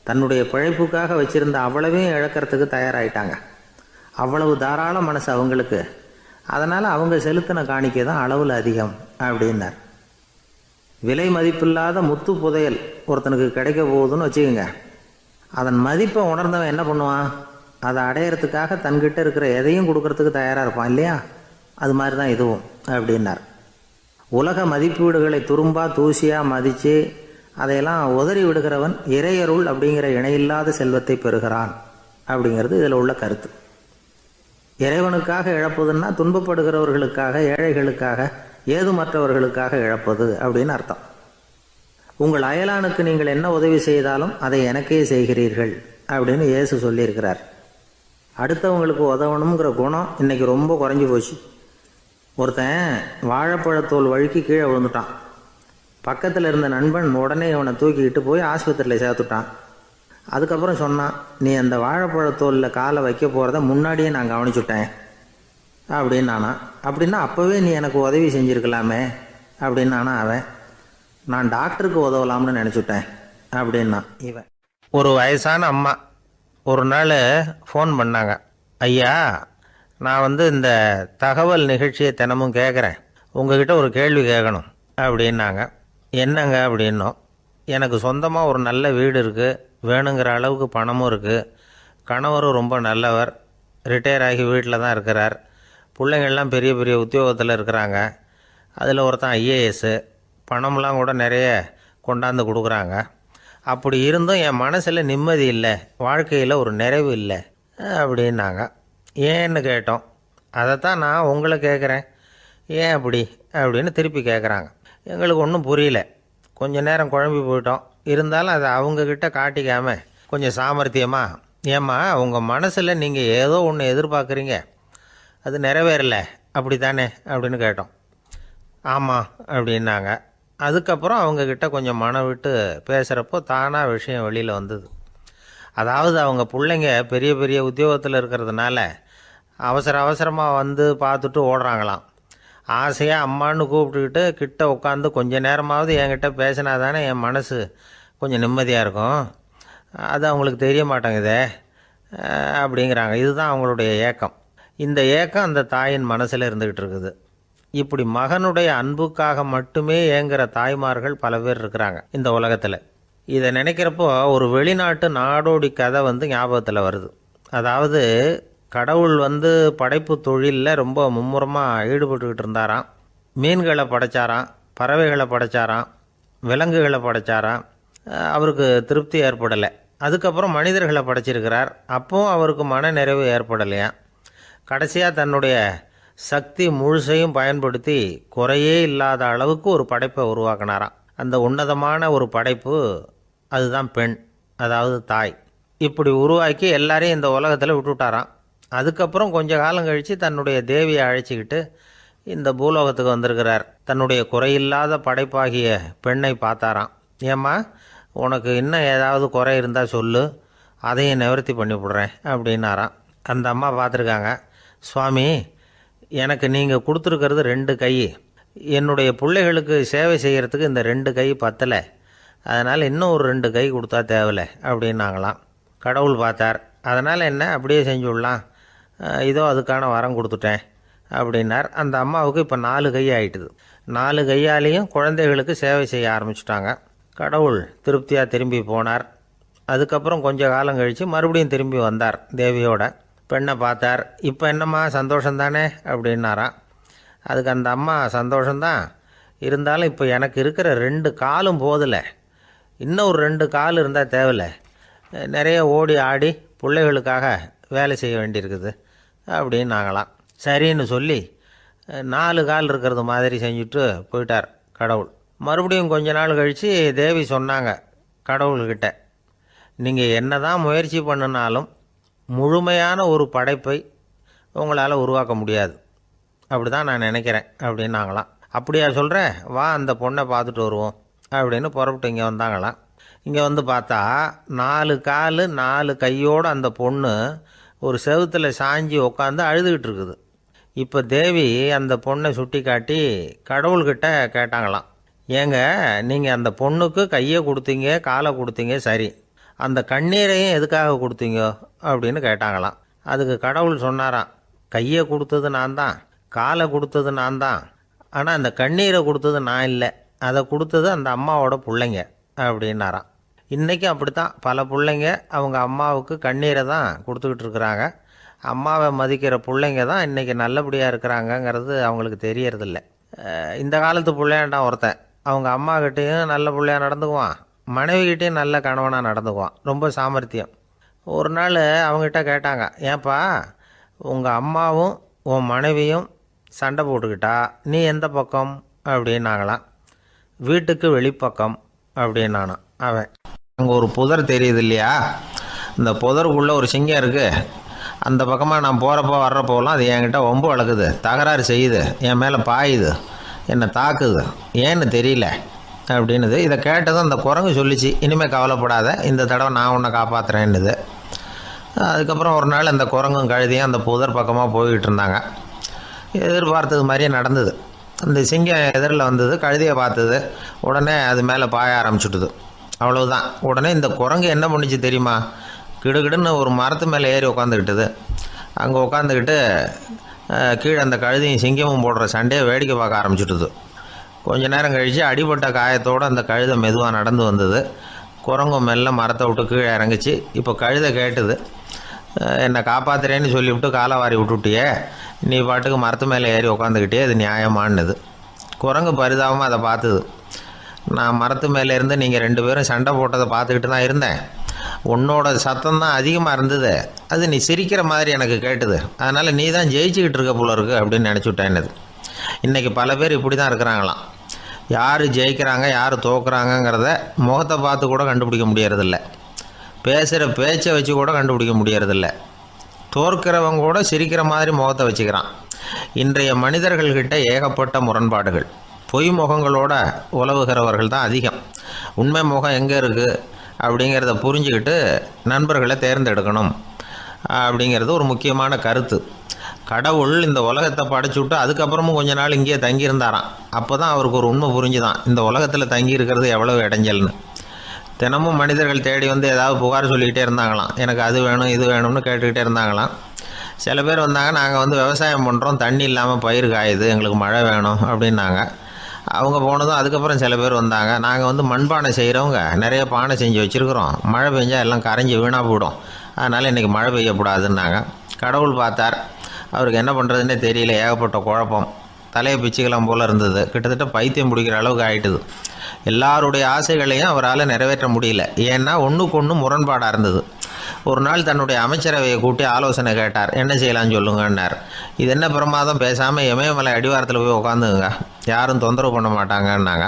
தன்னுடைய பிழைப்புக்காக வச்சுருந்த அவ்வளவையும் இழக்கிறதுக்கு தயாராகிட்டாங்க. அவ்வளவு தாராள மனசு அவங்களுக்கு. அதனால் அவங்க செலுத்தின காணிக்கை தான் அளவில் அதிகம் அப்படின்னார். விலை மதிப்பில்லாத முத்து புதையல் ஒருத்தனுக்கு கிடைக்க போகுதுன்னு வச்சுக்கோங்க. அதன் மதிப்பை உணர்ந்தவன் என்ன பண்ணுவான்? அதை அடையிறதுக்காக தன்கிட்ட இருக்கிற எதையும் கொடுக்கறதுக்கு தயாராக இருப்பான் இல்லையா? அது மாதிரி தான் இதுவும் அப்படின்னார். உலக மதிப்பீடுகளை துரும்பா தூசியாக மதித்து அதையெல்லாம் உதறி விடுகிறவன் இறையருள் அப்படிங்கிற இணையில்லாத செல்வத்தை பெறுகிறான் அப்படிங்கிறது இதில் உள்ள கருத்து. இறைவனுக்காக இழப்பதுன்னா துன்பப்படுகிறவர்களுக்காக, ஏழைகளுக்காக, ஏதுமற்றவர்களுக்காக இழப்பது அப்படின்னு அர்த்தம். உங்கள் அயலானுக்கு நீங்கள் என்ன உதவி செய்தாலும் அதை எனக்கே செய்கிறீர்கள் அப்படின்னு இயேசு சொல்லியிருக்கிறார். அடுத்தவங்களுக்கு உதவணுங்கிற குணம் இன்றைக்கி ரொம்ப குறைஞ்சி போச்சு. ஒருத்தன் வாழைப்பழத்தோல் வழுக்கி கீழே விழுந்துட்டான். பக்கத்தில் இருந்த நண்பன் உடனே இவனை தூக்கிக்கிட்டு போய் ஆஸ்பத்திரியில் சேர்த்துட்டான். அதுக்கப்புறம் சொன்னான், நீ அந்த வாழைப்பழத்தோலில் காலை வைக்க போகிறத முன்னாடியே நான் கவனிச்சுட்டேன் அப்படின்னானா. அப்படின்னா அப்போவே நீ எனக்கு உதவி செஞ்சுருக்கலாமே அப்படின்னானா அவன். நான் டாக்டருக்கு உதவலாம்னு நினச்சிட்டேன் அப்படின்னா இவன். ஒரு வயசான அம்மா ஒரு நாள் ஃபோன் பண்ணாங்க. ஐயா, நான் இந்த தகவல் நிகழ்ச்சியை தினமும் கேட்குறேன், உங்ககிட்ட ஒரு கேள்வி கேட்கணும் அப்படின்னாங்க. என்னங்க அப்படின்னோம். எனக்கு சொந்தமாக ஒரு நல்ல வீடு இருக்குது, வேணுங்கிற அளவுக்கு பணமும் இருக்குது, கணவரும் ரொம்ப நல்லவர், ரிட்டையர் ஆகி வீட்டில் தான் இருக்கிறார், பிள்ளைங்கள்லாம் பெரிய பெரிய உத்தியோகத்தில் இருக்கிறாங்க, அதில் ஒருத்தன் ஐஏஎஸ்ஸு, பணம்லாம் கூட நிறைய கொண்டாந்து கொடுக்குறாங்க. அப்படி இருந்தும் என் மனசில் நிம்மதி இல்லை, வாழ்க்கையில் ஒரு நிறைவு இல்லை அப்படின்னாங்க. ஏன்னு கேட்டோம். அதைத்தான் நான் உங்களை கேட்குறேன், ஏன் அப்படி அப்படின்னு திருப்பி கேட்குறாங்க. எங்களுக்கு ஒன்றும் புரியல. கொஞ்ச நேரம் குழம்பி போயிட்டோம். இருந்தாலும் அதை அவங்கக்கிட்ட காட்டிக்காமல் கொஞ்சம் சாமர்த்தியமாக, ஏம்மா உங்கள் மனசில் நீங்கள் ஏதோ ஒன்று எதிர்பார்க்குறீங்க, அது நிறைவேறலை அப்படி தானே அப்படின்னு கேட்டோம். ஆமாம் அப்படின்னாங்க. அதுக்கப்புறம் அவங்கக்கிட்ட கொஞ்சம் மனம் விட்டு பேசுகிறப்போ தானாக விஷயம் வெளியில் வந்தது. அதாவது அவங்க பிள்ளைங்க பெரிய பெரிய உத்தியோகத்தில் இருக்கிறதுனால அவசரமாக பார்த்துட்டு ஓடுறாங்களாம். ஆசையாக அம்மான்னு கூப்பிட்டுக்கிட்டு கிட்ட உட்காந்து கொஞ்ச நேரமாவது என்கிட்ட பேசினா தானே என் மனசு கொஞ்சம் நிம்மதியாக இருக்கும். அது அவங்களுக்கு தெரிய மாட்டேங்குதே அப்படிங்கிறாங்க. இதுதான் அவங்களுடைய ஏக்கம். இந்த ஏக்கம் அந்த தாயின் மனசில் இருந்துக்கிட்டு இருக்குது. இப்படி மகனுடைய அன்புக்காக மட்டுமே ஏங்குற தாய்மார்கள் பல பேர் இருக்கிறாங்க இந்த உலகத்தில். இதை நினைக்கிறப்போ ஒரு வெளிநாட்டு நாடோடி கதை ஞாபகத்தில் வருது. அதாவது கடவுள் படைப்பு தொழிலில் ரொம்ப மும்முரமாக ஈடுபட்டுக்கிட்டு இருந்தாராம். மீன்களை படைச்சாராம், பறவைகளை படைச்சாராம், விலங்குகளை படைச்சாராம். அவருக்கு திருப்தி ஏற்படலை. அதுக்கப்புறம் மனிதர்களை படைச்சிருக்கிறார். அப்போவும் அவருக்கு மன நிறைவு ஏற்படலையாம். கடைசியாக தன்னுடைய சக்தி முழுசையும் பயன்படுத்தி குறையே இல்லாத அளவுக்கு ஒரு படைப்பை உருவாக்கினாராம். அந்த உன்னதமான ஒரு படைப்பு அதுதான் பெண், அதாவது தாய். இப்படி உருவாக்கி எல்லாரையும் இந்த உலகத்தில் விட்டுவிட்டாராம். அதுக்கப்புறம் கொஞ்ச காலம் கழித்து தன்னுடைய தேவியை அழைச்சிக்கிட்டு இந்த பூலோகத்துக்கு வந்திருக்கிறார். தன்னுடைய குறையில்லாத படைப்பாகிய பெண்ணை பார்த்தாராம். ஏம்மா, உனக்கு இன்னும் ஏதாவது குறை இருந்தால் சொல்லு, அதையும் நிவர்த்தி பண்ணி விடுறேன் அப்படின்னாராம். அந்த அம்மா பார்த்துருக்காங்க. சுவாமி, எனக்கு நீங்கள் கொடுத்துருக்கிறது 2 கை. என்னுடைய பிள்ளைகளுக்கு சேவை செய்கிறதுக்கு இந்த 2 கை பத்தலை. அதனால் இன்னும் ஒரு 2 கை கொடுத்தா தேவலை அப்படின்னாங்களாம். கடவுள் பார்த்தார். அதனால் என்ன, அப்படியே செஞ்சு விடலாம், இதோ அதுக்கான வரம் கொடுத்துட்டேன் அப்படின்னார். அந்த அம்மாவுக்கு இப்போ 4 கை ஆகிட்டுது. 4 கையாலேயும் குழந்தைகளுக்கு சேவை செய்ய ஆரம்பிச்சுட்டாங்க. கடவுள் திருப்தியாக திரும்பி போனார். அதுக்கப்புறம் கொஞ்ச காலம் கழித்து மறுபடியும் திரும்பி வந்தார் தேவியோட. பெண்ணை பார்த்தார். இப்போ என்னம்மா சந்தோஷந்தானே அப்படின்னாராம். அதுக்கு அந்த அம்மா, சந்தோஷந்தான், இருந்தாலும் இப்போ எனக்கு இருக்கிற 2 காலும் போதில்லை, இன்னும் ஒரு 2 கால் இருந்தால் தேவையில்லை, நிறைய ஓடி ஆடி பிள்ளைகளுக்காக வேலை செய்ய வேண்டியிருக்குது அப்படின்னாங்களாம். சரின்னு சொல்லி 4 கால் இருக்கிறது மாதிரி செஞ்சுட்டு போயிட்டார் கடவுள். மறுபடியும் கொஞ்ச நாள் கழித்து தேவி சொன்னாங்க கடவுள்கிட்ட, நீங்கள் என்ன தான் முயற்சி பண்ணினாலும் முழுமையான ஒரு படைப்பை உங்களால் உருவாக்க முடியாது, அப்படி தான் நான் நினைக்கிறேன் அப்படின்னாங்களாம். அப்படியா சொல்கிறேன், வா அந்த பொண்ணை பார்த்துட்டு வருவோம் அப்படின்னு புறப்பட்டு இங்கே வந்தாங்களாம். இங்கே பார்த்தா 4 கால் 4 கையோடு அந்த பொண்ணு ஒரு செவுத்தில் சாஞ்சி உட்காந்து அழுதுகிட்டு இருக்குது. இப்போ தேவி அந்த பொண்ணை சுட்டி காட்டி கடவுள்கிட்ட கேட்டாங்களாம், ஏங்க, நீங்கள் அந்த பொண்ணுக்கு கையை கொடுத்தீங்க, காலை கொடுத்தீங்க, சரி, அந்த கண்ணீரையும் எதுக்காக கொடுத்தீங்க அப்படின்னு கேட்டாங்களாம். அதுக்கு கடவுள் சொன்னாராம், கையை கொடுத்தது நான் தான், காலை கொடுத்தது நான் தான், ஆனால் அந்த கண்ணீரை கொடுத்தது நான் இல்லை, அதை கொடுத்தது அந்த அம்மாவோட பிள்ளைங்க அப்படின்னாராம். இன்றைக்கும் அப்படித்தான் பல பிள்ளைங்க அவங்க அம்மாவுக்கு கண்ணீரை தான் கொடுத்துக்கிட்டு இருக்கிறாங்க. அம்மாவை மதிக்கிற பிள்ளைங்க தான் இன்றைக்கி நல்லபடியாக இருக்கிறாங்கங்கிறது அவங்களுக்கு தெரியறதில்ல. இந்த காலத்து பிள்ளையாண்டான் ஒருத்தன் அவங்க அம்மாக்கிட்டேயும் நல்ல பிள்ளையாக நடந்துக்குவான், மனைவிக்கிட்டேயும் நல்ல கணவனாக நடந்துக்குவான், ரொம்ப சாமர்த்தியம். ஒரு நாள் அவங்ககிட்ட கேட்டாங்க, ஏன்பா உங்கள் அம்மாவும் உன் மனைவியும் சண்டை போட்டுக்கிட்டா நீ எந்த பக்கம் அப்படின்னாங்களாம். வீட்டுக்கு வெளிப்பக்கம் அப்படின்னானான் அவன். அங்கே ஒரு புதர் தெரியுது இல்லையா, இந்த புதருக்குள்ளே ஒரு சிங்கம் இருக்குது, அந்த பக்கமாக நான் போகிறப்போ வர்றப்போலாம் அது என்கிட்ட வம்பு வளர்க்குது, தகராறு செய்யுது, என் மேலே பாயுது, என்னை தாக்குது, ஏன்னு தெரியல அப்படின்னுது. இதை கேட்டதும் அந்த குரங்கு சொல்லிச்சு, இனிமேல் கவலைப்படாத, இந்த தடவை நான் உன்னை காப்பாற்றுறேன்னுது. அதுக்கப்புறம் ஒரு நாள் அந்த குரங்கும் கழுதியும் அந்த புதர் பக்கமாக போய்கிட்டு இருந்தாங்க. எதிர்பார்த்தது மாதிரியே நடந்தது. அந்த சிங்கம் எதிரில் வந்தது, கழுதியை பார்த்தது, உடனே அது மேலே பாய ஆரம்பிச்சுட்டுது. அவ்வளவுதான். உடனே இந்த குரங்கு என்ன பண்ணிச்சு தெரியுமா, கிடுகிடுன்னு ஒரு மரத்து மேலே ஏறி உட்காந்துக்கிட்டுது. அங்கே உட்காந்துக்கிட்டு கீழே அந்த கழுதியும் சிங்கமும் போடுற சண்டையை வேடிக்கை பார்க்க ஆரம்பிச்சுட்டுது. கொஞ்ச நேரம் கழித்து அடிபட்ட காயத்தோடு அந்த கழுதை மெதுவாக நடந்து வந்தது. குரங்கும் மெல்ல மரத்தை விட்டு கீழே இறங்குச்சு. இப்போ கழுதை கேட்டுது, என்னை காப்பாற்றுறேன்னு சொல்லிவிட்டு காலை வாரி விட்டுட்டியே, நீ பாட்டுக்கு மரத்து மேலே ஏறி உட்காந்துக்கிட்டே, அது நியாயமானது. குரங்கு பரிதாபமாக அதை பார்த்துது. நான் மரத்து மேலே இருந்து நீங்கள் 2 பேரும் சண்டை போட்டதை பார்த்துக்கிட்டு தான் இருந்தேன், உன்னோட சத்தம் தான் அதிகமாக இருந்தது, அது நீ சிரிக்கிற மாதிரி எனக்கு கேட்டுது, அதனால் நீ தான் ஜெயிச்சுக்கிட்டு இருக்க போல இருக்கு அப்படின்னு நினச்சிவிட்டேன்னது. இன்றைக்கி பல பேர் இப்படி தான் இருக்கிறாங்களாம். யார் ஜெயிக்கிறாங்க யார் தோக்குறாங்கங்கிறத முகத்தை பார்த்து கூட கண்டுபிடிக்க முடியறதில்ல, பேசுகிற பேச்சை வச்சு கூட கண்டுபிடிக்க முடியறதில்ல. தோற்கிறவங்க கூட சிரிக்கிற மாதிரி முகத்தை வச்சுக்கிறான். இன்றைய மனிதர்கள்கிட்ட ஏகப்பட்ட முரண்பாடுகள். பொய் முகங்களோட உலவுகிறவர்கள் தான் அதிகம். உண்மை முகம் எங்கே இருக்குது அப்படிங்கிறத புரிஞ்சுக்கிட்டு நண்பர்களை தேர்ந்தெடுக்கணும் அப்படிங்கிறது ஒரு முக்கியமான கருத்து. கடவுள் இந்த உலகத்தை படைச்சு விட்டு அதுக்கப்புறமும் கொஞ்ச நாள் இங்கேயே தங்கியிருந்தாராம். அப்போ தான் அவருக்கு ஒரு உண்மை புரிஞ்சுதான், இந்த உலகத்தில் தங்கி இருக்கிறது எவ்வளோ இடைஞ்சல்னு. தினமும் மனிதர்கள் தேடி வந்து ஏதாவது புகார் சொல்லிக்கிட்டே இருந்தாங்களாம். எனக்கு அது வேணும் இது வேணும்னு கேட்டுக்கிட்டே இருந்தாங்களாம். சில பேர் வந்தாங்க, நாங்கள் வந்து விவசாயம் பண்ணுறோம், தண்ணி இல்லாமல் பயிர் காயுது, எங்களுக்கு மழை வேணும் அப்படின்னாங்க. அவங்க போனதும் அதுக்கப்புறம் சில பேர் வந்தாங்க, நாங்கள் வந்து மண்பானை செய்கிறவங்க, நிறைய பானை செஞ்சு வச்சுருக்குறோம், மழை பெஞ்சால் எல்லாம் கரைஞ்சி வீணாக போயிடும், அதனால் இன்றைக்கி மழை பெய்யக்கூடாதுன்னாங்க. கடவுள் பார்த்தார், அவருக்கு என்ன பண்ணுறதுன்னே தெரியல, ஏகப்பட்ட குழப்பம், தலையை பிச்சுக்கலாம் போல் இருந்தது, கிட்டத்தட்ட பைத்தியம் பிடிக்கிற அளவுக்கு ஆகிட்டுது. எல்லாருடைய ஆசைகளையும் அவரால் நிறைவேற்ற முடியல, ஏன்னா ஒன்றுக்கு ஒன்று முரண்பாடாக இருந்தது. ஒரு நாள் தன்னுடைய அமைச்சரவையை கூட்டி ஆலோசனை கேட்டார். என்ன செய்யலாம்னு சொல்லுங்கன்னார். இது என்ன பிரமாதம், பேசாமல் இமயமலை அடிவாரத்தில் போய் உட்காந்துங்க, யாரும் தொந்தரவு பண்ண மாட்டாங்கன்னாங்க.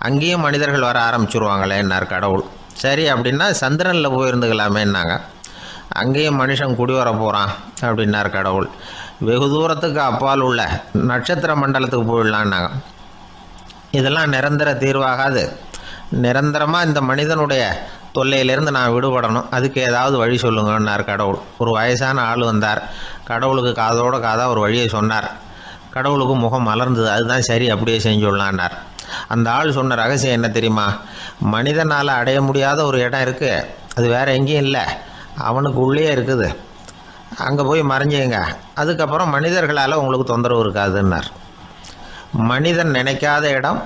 அங்கேயும் மனிதர்கள் வர ஆரம்பிச்சுருவாங்களேன்னார் கடவுள். சரி அப்படின்னா சந்திரனில் போயிருந்துக்கலாமேன்னாங்க. அங்கேயும் மனுஷன் குடி வர போகிறான் அப்படின்னார் கடவுள். வெகு தூரத்துக்கு அப்பால் உள்ள நட்சத்திர மண்டலத்துக்கு போயிடலான்னாங்க. இதெல்லாம் நிரந்தர தீர்வாகாது, நிரந்தரமாக இந்த மனிதனுடைய தொல்லையிலேருந்து நான் விடுபடணும், அதுக்கு ஏதாவது வழி சொல்லுங்கன்னார் கடவுள். ஒரு வயசான ஆள் வந்தார். கடவுளுக்கு காதோட காதாக ஒரு வழியை சொன்னார். கடவுளுக்கு முகம் மலர்ந்தது. அதுதான் சரி, அப்படியே செஞ்சுடலான்னார். அந்த ஆள் சொன்ன ரகசியம் என்ன தெரியுமா? மனிதனால் அடைய முடியாத ஒரு இடம் இருக்குது, அது வேறு எங்கேயும் இல்லை, அவனுக்கு உள்ளே இருக்குது, அங்கே போய் மறைஞ்சிங்க, அதுக்கப்புறம் மனிதர்களால் உங்களுக்கு தொந்தரவு இருக்காதுன்னார். மனிதன் நினைக்காத இடம்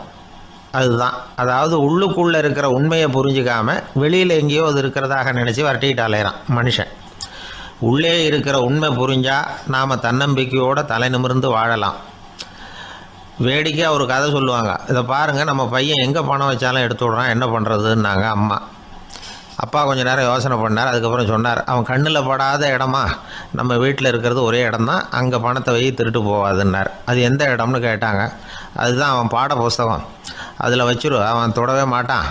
அதுதான். அதாவது உள்ளுக்குள்ளே இருக்கிற உண்மையை புரிஞ்சிக்காமல் வெளியில் எங்கேயோ அது இருக்கிறதாக நினச்சி வரட்டிக்கிட்டு அலையிறான் மனுஷன். உள்ளே இருக்கிற உண்மை புரிஞ்சால் நாம் தன்னம்பிக்கையோடு தலை நிமிர்ந்து வாழலாம். வேடிக்கையாக ஒரு கதை சொல்லுவாங்க, இதை பாருங்கள், நம்ம பையன் எங்கே பணம் வச்சாலும் எடுத்து விட்றான், என்ன பண்ணுறதுன்னாங்க அம்மா. அப்பா கொஞ்சம் நேரம் யோசனை பண்ணார். அதுக்கப்புறம் சொன்னார், அவன் கண்ணில் படாத இடமா நம்ம வீட்டில் இருக்கிறது ஒரே இடம் தான், அங்கே பணத்தை வை திருட்டு போகாதுன்னார். அது எந்த இடம்னு கேட்டாங்க. அதுதான் அவன் பாட புஸ்தகம், அதில் வச்சுரு, அவன் தொடவே மாட்டான்,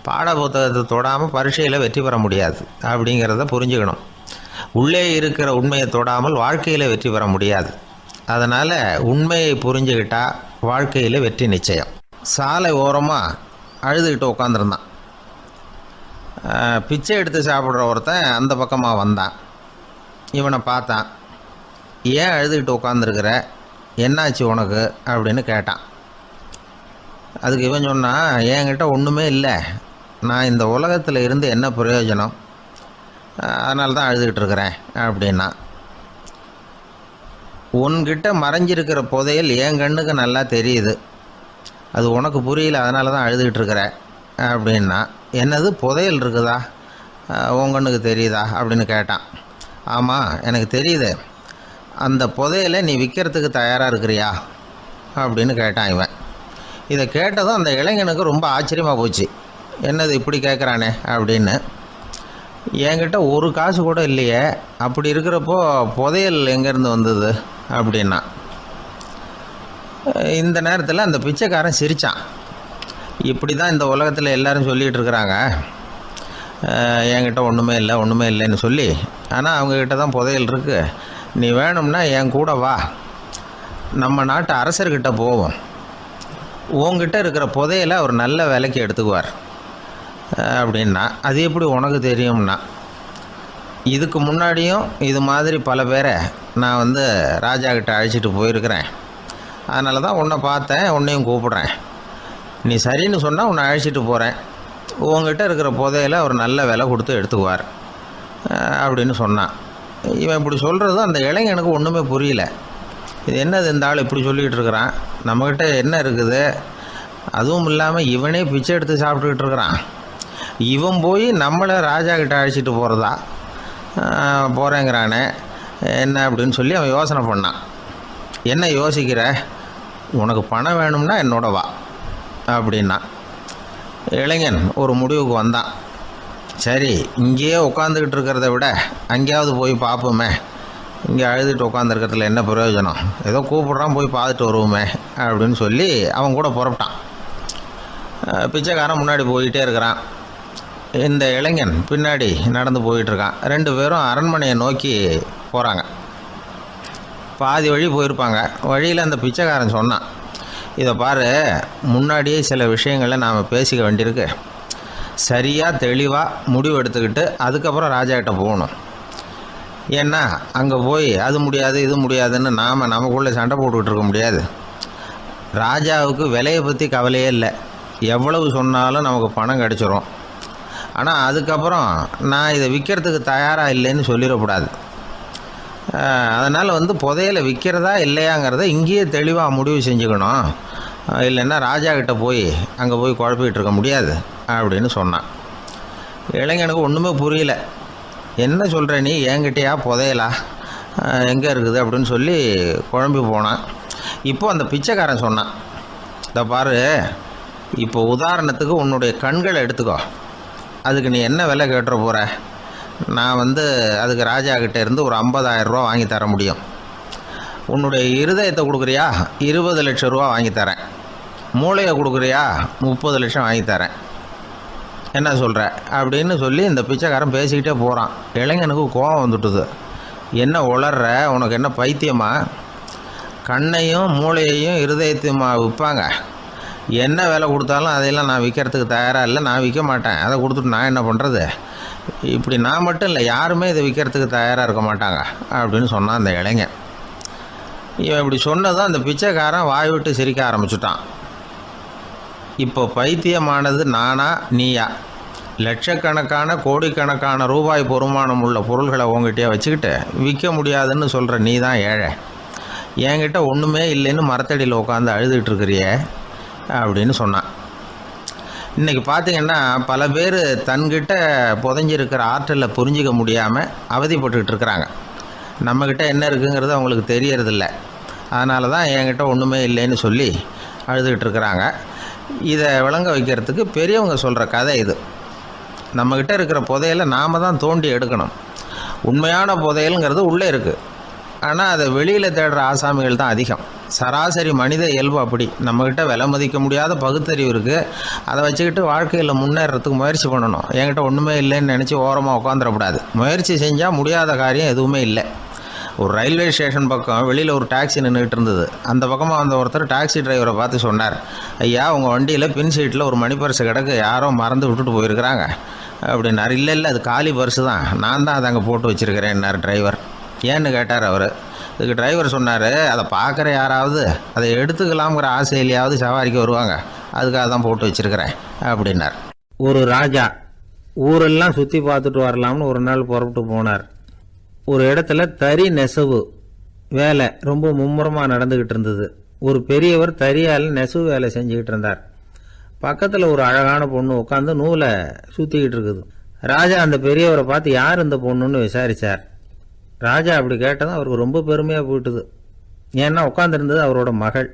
பாட புத்தகத்தை தொடாமல் பரீட்சையில் வெற்றி பெற முடியாது அப்படிங்கிறத புரிஞ்சுக்கணும். உள்ளே இருக்கிற உண்மையை தொடாமல் வாழ்க்கையில் வெற்றி பெற முடியாது. அதனால் உண்மையை புரிஞ்சுக்கிட்டால் வாழ்க்கையில் வெற்றி நிச்சயம். சாலை ஓரமாக அழுதுகிட்டு உட்காந்துருந்தான். பிச்சை எடுத்து சாப்பிட்ற ஒருத்தன் அந்த பக்கமாக வந்தான். இவனை பார்த்தான். ஏன் அழுதுகிட்டு உட்காந்துருக்கிற, என்னாச்சு உனக்கு அப்படின்னு கேட்டான். அதுக்கு இவன் சொன்னான், என்கிட்ட ஒன்றுமே இல்லை, நான் இந்த உலகத்தில் இருந்து என்ன பிரயோஜனம், அதனால தான் அழுதுகிட்டு இருக்கிறேன் அப்படின்னா. உன்கிட்ட மறைஞ்சிருக்கிற புதையல் என் கண்ணுக்கு நல்லா தெரியுது, அது உனக்கு புரியல, அதனால தான் அழுதுகிட்டு இருக்கிற அப்படின்னா. என்னது, புதையல் இருக்குதா, உன் கண்ணுக்கு தெரியுதா அப்படின்னு கேட்டான். ஆமாம், எனக்கு தெரியுது, அந்த புதையலை நீ விற்கிறதுக்கு தயாராக இருக்கிறியா அப்படின்னு கேட்டான் இவன். இதை கேட்டதும் அந்த இளைஞனுக்கு ரொம்ப ஆச்சரியமாக போச்சு. என்னது இப்படி கேட்குறானே அப்படின்னு. என்கிட்ட ஒரு காசு கூட இல்லையே, அப்படி இருக்கிறப்போ புதையல் எங்கேருந்து வந்தது அப்படின்னா. இந்த நேரத்தில் அந்த பிச்சைக்காரன் சிரித்தான். இப்படி தான் இந்த உலகத்தில் எல்லோரும் சொல்லிகிட்டு இருக்கிறாங்க, என்கிட்ட ஒன்றுமே இல்லை ஒன்றுமே இல்லைன்னு சொல்லி, ஆனால் அவங்கக்கிட்ட தான் புதையல் இருக்குது, நீ வேணும்னா என் கூட வா, நம்ம நாட்டு அரசர்கிட்ட போவோம், உங்ககிட்ட இருக்கிற புதையலை அவர் நல்ல விலைக்கு எடுத்துக்குவார் அப்படின்னா. அது எப்படி உனக்கு தெரியும்னா, இதுக்கு முன்னாடியும் இது மாதிரி பல பேரை நான் வந்து ராஜா கிட்ட அழைச்சிட்டு போயிருக்கிறேன், அதனால தான் உன்னை பார்த்தேன், உன்னையும் கூப்பிட்றேன், நீ சரின்னு சொன்னால் உன்னை அழைச்சிட்டு போகிறேன், உங்ககிட்ட இருக்கிற புதையலை அவர் நல்ல விலை கொடுத்து எடுத்துக்குவார் அப்படின்னு சொன்னான். இவன் இப்படி சொல்கிறது அந்த இளைஞனுக்கு ஒன்றுமே புரியல. இது என்னது, இந்த ஆள் இப்படி சொல்லிகிட்டு இருக்கிறான், நம்மக்கிட்ட என்ன இருக்குது, அதுவும் இல்லாமல் இவனே பிச்சை எடுத்து சாப்பிட்டுக்கிட்டு இருக்கிறான், இவன் போய் நம்மளை ராஜா கிட்ட அழைச்சிட்டு போகிறதா போகிறேங்கிறானே என்ன அப்படின்னு சொல்லி அவன் யோசனை பண்ணான். என்ன யோசிக்கிற, உனக்கு பணம் வேணும்னா என்னோட வா அப்படின்னா. இளைஞன் ஒரு முடிவுக்கு வந்தான். சரி, இங்கேயே உட்காந்துக்கிட்டு இருக்கிறத விட அங்கேயாவது போய் பார்ப்போமே, இங்கே அழுதுகிட்டு உட்காந்துருக்கிறதுல என்ன பிரயோஜனம், ஏதோ கூப்பிட்றான் போய் பார்த்துட்டு வருவோமே அப்படின்னு சொல்லி அவன் கூட புறப்பட்டான். பிச்சைக்காரன் முன்னாடி போயிட்டே இருக்கிறான், இந்த இளைஞன் பின்னாடி நடந்து போயிட்டுருக்கான். ரெண்டு பேரும் அரண்மனையை நோக்கி போகிறாங்க. பாதி வழி போயிருப்பாங்க. வழியில் அந்த பிச்சைக்காரன் சொன்னான், இதை பாரு, முன்னாடியே சில விஷயங்களை நாம் பேசிக்க வேண்டியிருக்கு, சரியாக தெளிவாக முடிவு எடுத்துக்கிட்டு அதுக்கப்புறம் ராஜாக்கிட்ட போகணும். ஏன்னா அங்கே போய் அது முடியாது இது முடியாதுன்னு நாம் நமக்குள்ளே சண்டை போட்டுக்கிட்டு இருக்க முடியாது. ராஜாவுக்கு விலையை பற்றி கவலையே இல்லை. எவ்வளவு சொன்னாலும் நமக்கு பணம் கிடச்சிரும். ஆனால் அதுக்கப்புறம் நான் இதை விற்கிறதுக்கு தயாராக இல்லைன்னு சொல்லிடக்கூடாது. அதனால் புதையலை விற்கிறதா இல்லையாங்கிறத இங்கேயே தெளிவாக முடிவு செஞ்சுக்கணும். இல்லைன்னா ராஜா கிட்ட போய் அங்கே போய் குழப்பிக்கிட்டு இருக்க முடியாது அப்படின்னு சொன்னான். இளைஞனுக்கு ஒன்றுமே புரியல. என்ன சொல்கிற நீ, என்கிட்டயா புதையலா, எங்கே இருக்குது அப்படின்னு சொல்லி குழம்பி போனான். இப்போ அந்த பிச்சைக்காரன் சொன்னான், இதை பாரு, இப்போ உதாரணத்துக்கு உன்னுடைய கண்களை எடுத்துக்கோ. அதுக்கு நீ என்ன விலை கேட்டுற போகிற? நான் அதுக்கு ராஜா கிட்டே இருந்து ஒரு 50,000 ரூபா வாங்கி தர முடியும். உன்னுடைய இருதயத்தை கொடுக்குறியா, 20 லட்சம் ரூபா வாங்கி தரேன். மூளையை கொடுக்குறியா, 30 லட்சம் வாங்கி தரேன். என்ன சொல்கிற அப்படின்னு சொல்லி இந்த பிச்சைக்காரன் பேசிக்கிட்டே போகிறான். இளைஞனுக்கு கோபம் வந்துட்டுது. என்ன உளர்ற, உனக்கு என்ன பைத்தியமா? கண்ணையும் மூளையையும் இருதயத்தையுமா விற்பாங்க? என்ன விலை கொடுத்தாலும் அதையெல்லாம் நான் விற்கிறதுக்கு தயாராக இல்லை, நான் விற்க மாட்டேன். அதை கொடுத்துட்டு நான் என்ன பண்ணுறது? இப்படி நான் மட்டும் இல்லை, யாருமே இதை விற்கிறதுக்கு தயாராக இருக்க மாட்டாங்க அப்படின்னு சொன்னான் அந்த இளைஞன். இவன் இப்படி சொன்னதும் அந்த பிச்சைக்காரன் வாய் விட்டு சிரிக்க ஆரம்பிச்சுட்டான். இப்போ பைத்தியமானது நானா நீயா? லட்சக்கணக்கான கோடிக்கணக்கான ரூபாய் பொறுமானம் உள்ள பொருள்களை உங்ககிட்டயே வச்சுக்கிட்டு விற்க முடியாதுன்னு சொல்கிற நீ தான் ஏழை. என்கிட்ட ஒன்றுமே இல்லைன்னு மரத்தடியில் உட்காந்து அழுதுகிட்டு இருக்கிறியே அப்படின்னு சொன்னான். இன்றைக்கி பார்த்திங்கன்னா பல பேர் தன்கிட்ட புதைஞ்சிருக்கிற ஆற்றலை புரிஞ்சிக்க முடியாமல் அவதிப்பட்டுக்கிட்டு இருக்கிறாங்க. நம்மக்கிட்ட என்ன இருக்குங்கிறது அவங்களுக்கு தெரியறதில்ல. அதனால தான் என்கிட்ட ஒன்றுமே இல்லைன்னு சொல்லி அழுதுகிட்டு இருக்கிறாங்க. இதை விளங்க வைக்கிறதுக்கு பெரியவங்க சொல்கிற கதை இது. நம்மக்கிட்ட இருக்கிற புதையலை நாம் தான் தோண்டி எடுக்கணும். உண்மையான புதையலுங்கிறது உள்ளே இருக்குது. ஆனால் அதை வெளியில் தேடுற ஆசாமிகள் தான் அதிகம். சராசரி மனித இயல்பு அப்படி. நம்மக்கிட்ட விலை மதிக்க முடியாத பகுத்தறிவு இருக்குது. அதை வச்சுக்கிட்டு வாழ்க்கையில் முன்னேறத்துக்கு முயற்சி பண்ணணும். என்கிட்ட ஒன்றுமே இல்லைன்னு நினச்சி ஓரமாக உட்காந்துடக்கூடாது. முயற்சி செஞ்சால் முடியாத காரியம் எதுவுமே இல்லை. ஒரு ரயில்வே ஸ்டேஷன் பக்கம் வெளியில் ஒரு டாக்ஸி நின்றுக்கிட்டு இருந்தது. அந்த பக்கமாக வந்த ஒருத்தர் டாக்ஸி டிரைவரை பார்த்து சொன்னார், ஐயா, உங்கள் வண்டியில் பின் சீட்டில் ஒரு மணி பர்ஸு கிடக்கு, யாரோ மறந்து விட்டுட்டு போயிருக்கிறாங்க அப்படின்னார். இல்லை அது காலி பர்ஸு தான், நான் தான் அதை அங்கே போட்டு வச்சுருக்கிறேன்னார் டிரைவர். ஏன்னு கேட்டார் அவர். இதுக்கு டிரைவர் சொன்னார், அதை பார்க்குற யாராவது அதை எடுத்துக்கலாம்ங்கிற ஆசையிலையாவது சவாரிக்கு வருவாங்க, அதுக்காக தான் போட்டு வச்சுருக்கிறேன் அப்படின்னார். ஒரு ராஜா ஊரெல்லாம் சுற்றி பார்த்துட்டு வரலாம்னு ஒரு நாள் புறப்பட்டு போனார். ஒரு இடத்துல தறி நெசவு வேலை ரொம்ப மும்முரமாக நடந்துக்கிட்டு இருந்தது. ஒரு பெரியவர் தறியால் நெசவு வேலை செஞ்சுக்கிட்டு இருந்தார். பக்கத்தில் ஒரு அழகான பொண்ணு உட்காந்து நூலை சுற்றிக்கிட்டு இருக்குது. ராஜா அந்த பெரியவரை பார்த்து யார் இந்த பொண்ணுன்னு விசாரித்தார். ராஜா அப்படி கேட்டதும் அவருக்கு ரொம்ப பெருமையாக போயிட்டுது. ஏன்னா உட்காந்துருந்தது அவரோட மகள்.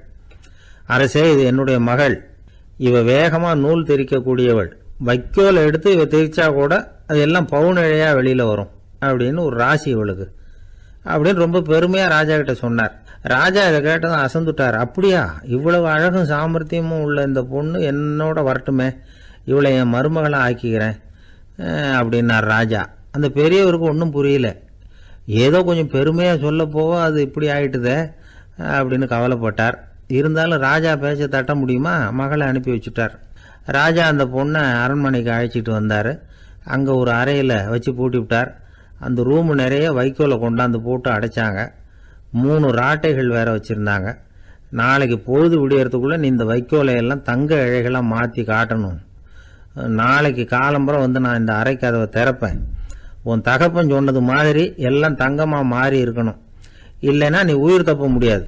அரசே, இது என்னுடைய மகள். இவ வேகமாக நூல் திரிக்கக்கூடியவள். வைக்கோலை எடுத்து இவ திரிச்சா கூட அது எல்லாம் பவுனிழையாக வெளியில் வரும் அப்படின்னு ஒரு ராசி இவளுக்கு அப்படின்னு ரொம்ப பெருமையாக ராஜா கிட்ட சொன்னார். ராஜா இதை கேட்டதும் அசந்துட்டார். அப்படியா, இவ்வளவு அழகும் சாமர்த்தியமும் உள்ள இந்த பொண்ணு என்னோட வரட்டுமே, இவளை என் மருமகளை ஆக்கிக்கிறேன் அப்படின்னார் ராஜா. அந்த பெரியவருக்கு ஒன்றும் புரியல. ஏதோ கொஞ்சம் பெருமையாக சொல்ல போக அது இப்படி ஆயிட்டுதே அப்படின்னு கவலைப்பட்டார். இருந்தாலும் ராஜா பேச்ச தட்ட முடியுமா, மகளை அனுப்பி வச்சுட்டார். ராஜா அந்த பொண்ணை அரண்மனைக்கு அழைச்சிட்டு வந்தார். அங்கே ஒரு அறையில் வச்சு பூட்டி விட்டார். அந்த ரூமு நிறைய வைக்கோலை கொண்டாந்து போட்டு அடைச்சாங்க. 3 ராட்டைகள் வேற வச்சுருந்தாங்க. நாளைக்கு பொழுது விடியறதுக்குள்ளே நீ இந்த வைக்கோலையெல்லாம் தங்க இழைகளாக மாற்றி காட்டணும். நாளைக்கு காலம்பரம் நான் இந்த அறை கதவை திறப்பேன். உன் தகப்பன் சொன்னது மாதிரி எல்லாம் தங்கமாக மாறி இருக்கணும், இல்லைன்னா நீ உயிர் தப்ப முடியாது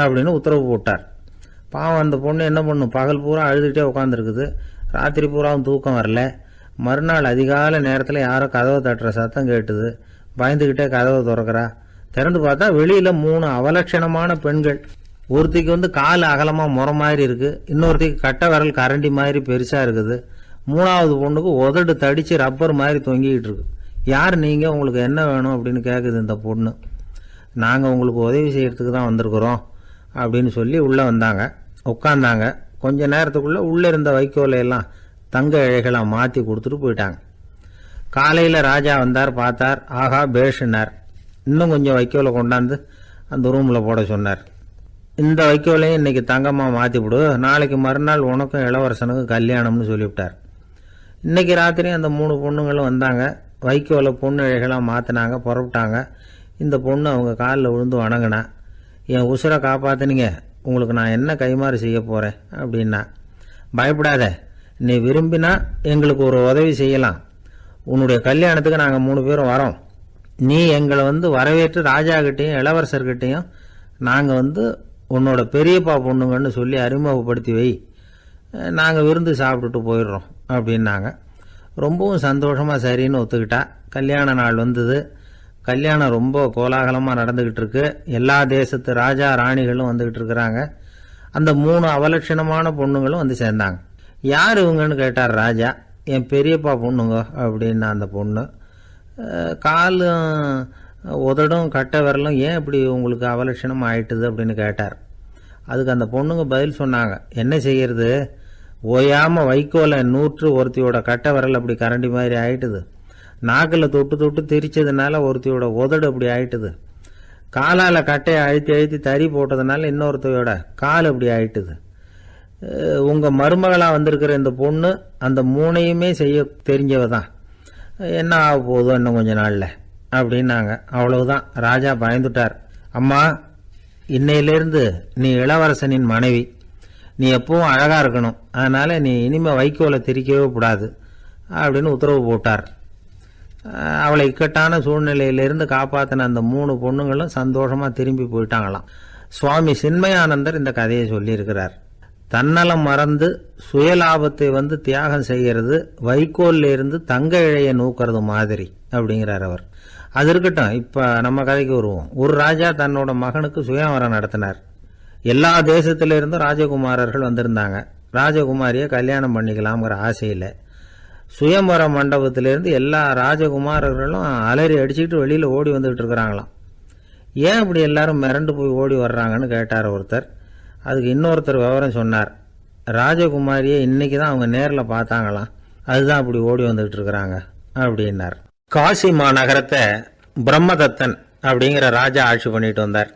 அப்படின்னு உத்தரவு போட்டார். பாவம் அந்த பொண்ணு என்ன பண்ணும், பகல் பூரா அழுதுகிட்டே உட்காந்துருக்குது. ராத்திரி பூராவும் தூக்கம் வரல. மறுநாள் அதிகாலை நேரத்தில் யாரோ கதவை தட்டுற சத்தம் கேட்டுது. பயந்துக்கிட்டே கதவை திறக்கிறா. திறந்து பார்த்தா வெளியில் 3 அவலட்சணமான பெண்கள். ஒருத்திக்கு கால் அகலமாக முறை மாதிரி இருக்குது, இன்னொருத்திக்கு கட்டை விரல் கரண்டி மாதிரி பெருசாக இருக்குது, 3வது பொண்ணுக்கு உதடு தடித்து ரப்பர் மாதிரி தொங்கிக்கிட்டு இருக்கு. யார் நீங்கள், உங்களுக்கு என்ன வேணும் அப்படின்னு கேட்குது இந்த பொண்ணு. நாங்கள் உங்களுக்கு உதவி செய்கிறதுக்கு தான் வந்திருக்கிறோம் அப்படின்னு சொல்லி உள்ளே வந்தாங்க. உட்காந்தாங்க. கொஞ்ச நேரத்துக்குள்ளே உள்ளே இருந்த வைக்கோலையெல்லாம் தங்க இழைகளாக மாற்றி கொடுத்துட்டு போயிட்டாங்க. காலையில் ராஜா வந்தார், பார்த்தார். ஆஹா பேஷுனார். இன்னும் கொஞ்சம் வைக்கோலை கொண்டாந்து அந்த ரூமில் போட சொன்னார். இந்த வைக்கோலையும் இன்றைக்கி தங்கமாக மாற்றிவிடு, நாளைக்கு மறுநாள் உனக்கும் இளவரசனுக்கும் கல்யாணம்னு சொல்லிவிட்டார். இன்றைக்கி ராத்திரி அந்த 3 பொண்ணுங்களும் வந்தாங்க. வைக்கோலை பொண்ணு இழைகளாக மாற்றினாங்க, புறப்பட்டாங்க. இந்த பொண்ணு அவங்க காலில் விழுந்து வணங்கினா, என் உசுரை காப்பாற்றினீங்க, உங்களுக்கு நான் என்ன கைமாறு செய்ய போகிறேன் அப்படின்னா. பயப்படாத, நீ விரும்பினா எங்களுக்கு ஒரு உதவி செய்யலாம். உன்னுடைய கல்யாணத்துக்கு நாங்கள் 3 பேரும் வரோம். நீ எங்களை வரவேற்று ராஜாக்கிட்டையும் இளவரசர்கிட்டையும் நாங்கள் உன்னோட பெரியப்பா பொண்ணுங்கன்னு சொல்லி அறிமுகப்படுத்தி வை, நாங்கள் விருந்து சாப்பிட்டுட்டு போயிடுறோம் அப்படின்னாங்க. ரொம்பவும் சந்தோஷமாக சரின்னு ஒத்துக்கிட்டா. கல்யாண நாள் வந்தது. கல்யாணம் ரொம்ப கோலாகலமாக நடந்துக்கிட்டு இருக்கு. எல்லா தேசத்து ராஜா ராணிகளும் வந்துக்கிட்டு இருக்கிறாங்க. அந்த 3 அவலட்சணமான பொண்ணுங்களும் சேர்ந்தாங்க. யார் இவங்கன்னு கேட்டார் ராஜா. என் பெரியப்பா பொண்ணுங்க அப்படின்னா அந்த பொண்ணு. காலும் உதடும் கட்டை விரலும் ஏன் இப்படி உங்களுக்கு அவலட்சணம் ஆயிட்டுது அப்படின்னு கேட்டார். அதுக்கு அந்த பொண்ணுங்க பதில் சொன்னாங்க. என்ன செய்யறது, ஓயாமல் வைக்கோலை நூற்று ஒருத்தியோட கட்டை விரல் அப்படி கரண்டி மாதிரி ஆயிட்டுது. நாக்கில் தொட்டு தொட்டு திரிச்சதுனால ஒருத்தியோட உதடு அப்படி ஆயிட்டுது. காலால் கட்டையை அழுத்தி அழுத்தி தறி போட்டதுனால இன்னொருத்தையோட கால் அப்படி ஆயிட்டுது. உங்கள் மருமகளாக வந்திருக்கிற இந்த பொண்ணு அந்த 3ஐயுமே செய்ய தெரிஞ்சவ தான். என்ன ஆக போகுதோ இன்னும் கொஞ்ச நாளில் அப்படின்னாங்க. அவ்வளவுதான். ராஜா பயந்துட்டார். அம்மா, இன்னையிலேருந்து நீ இளவரசனின் மனைவி. நீ எப்பவும் அழகாக இருக்கணும். அதனால் நீ இனிமேல் வைக்கோலை திரிக்கவே கூடாது அப்படின்னு உத்தரவு போட்டார். அவளை இக்கட்டான சூழ்நிலையிலிருந்து காப்பாற்றின அந்த 3 பொண்ணுங்களும் சந்தோஷமாக திரும்பி போயிட்டாங்களாம். சுவாமி சின்மயானந்தர் இந்த கதையை சொல்லியிருக்கிறார். தன்னலம் மறந்து சுயலாபத்தை தியாகம் செய்கிறது வைக்கோல்ல இருந்து தங்க இழைய நூக்கிறது மாதிரி அப்படிங்கிறார் அவர். அது இருக்கட்டும், இப்போ நம்ம கதைக்கு வருவோம். ஒரு ராஜா தன்னோட மகனுக்கு சுயவரம் நடத்தினார். எல்லா தேசத்திலிருந்தும் ராஜகுமாரர்கள் வந்திருந்தாங்க. ராஜகுமாரியை கல்யாணம் பண்ணிக்கலாம்ங்கிற ஆசையில் சுயம்பர மண்டபத்திலிருந்து எல்லா ராஜகுமாரர்களும் அலறி அடிச்சுக்கிட்டு வெளியில் ஓடி வந்துகிட்டு இருக்கிறாங்களாம். ஏன் இப்படி எல்லாரும் மிரண்டு போய் ஓடி வர்றாங்கன்னு கேட்டார் ஒருத்தர். அதுக்கு இன்னொருத்தர் விவரம் சொன்னார். ராஜகுமாரியை இன்னைக்கு தான் அவங்க நேரில் பார்த்தாங்களாம், அதுதான் அப்படி ஓடி வந்துகிட்டு இருக்கிறாங்க அப்படின்னார். காசி மாநகரத்தை பிரம்மதத்தன் அப்படிங்கிற ராஜா ஆட்சி பண்ணிட்டு வந்தார்.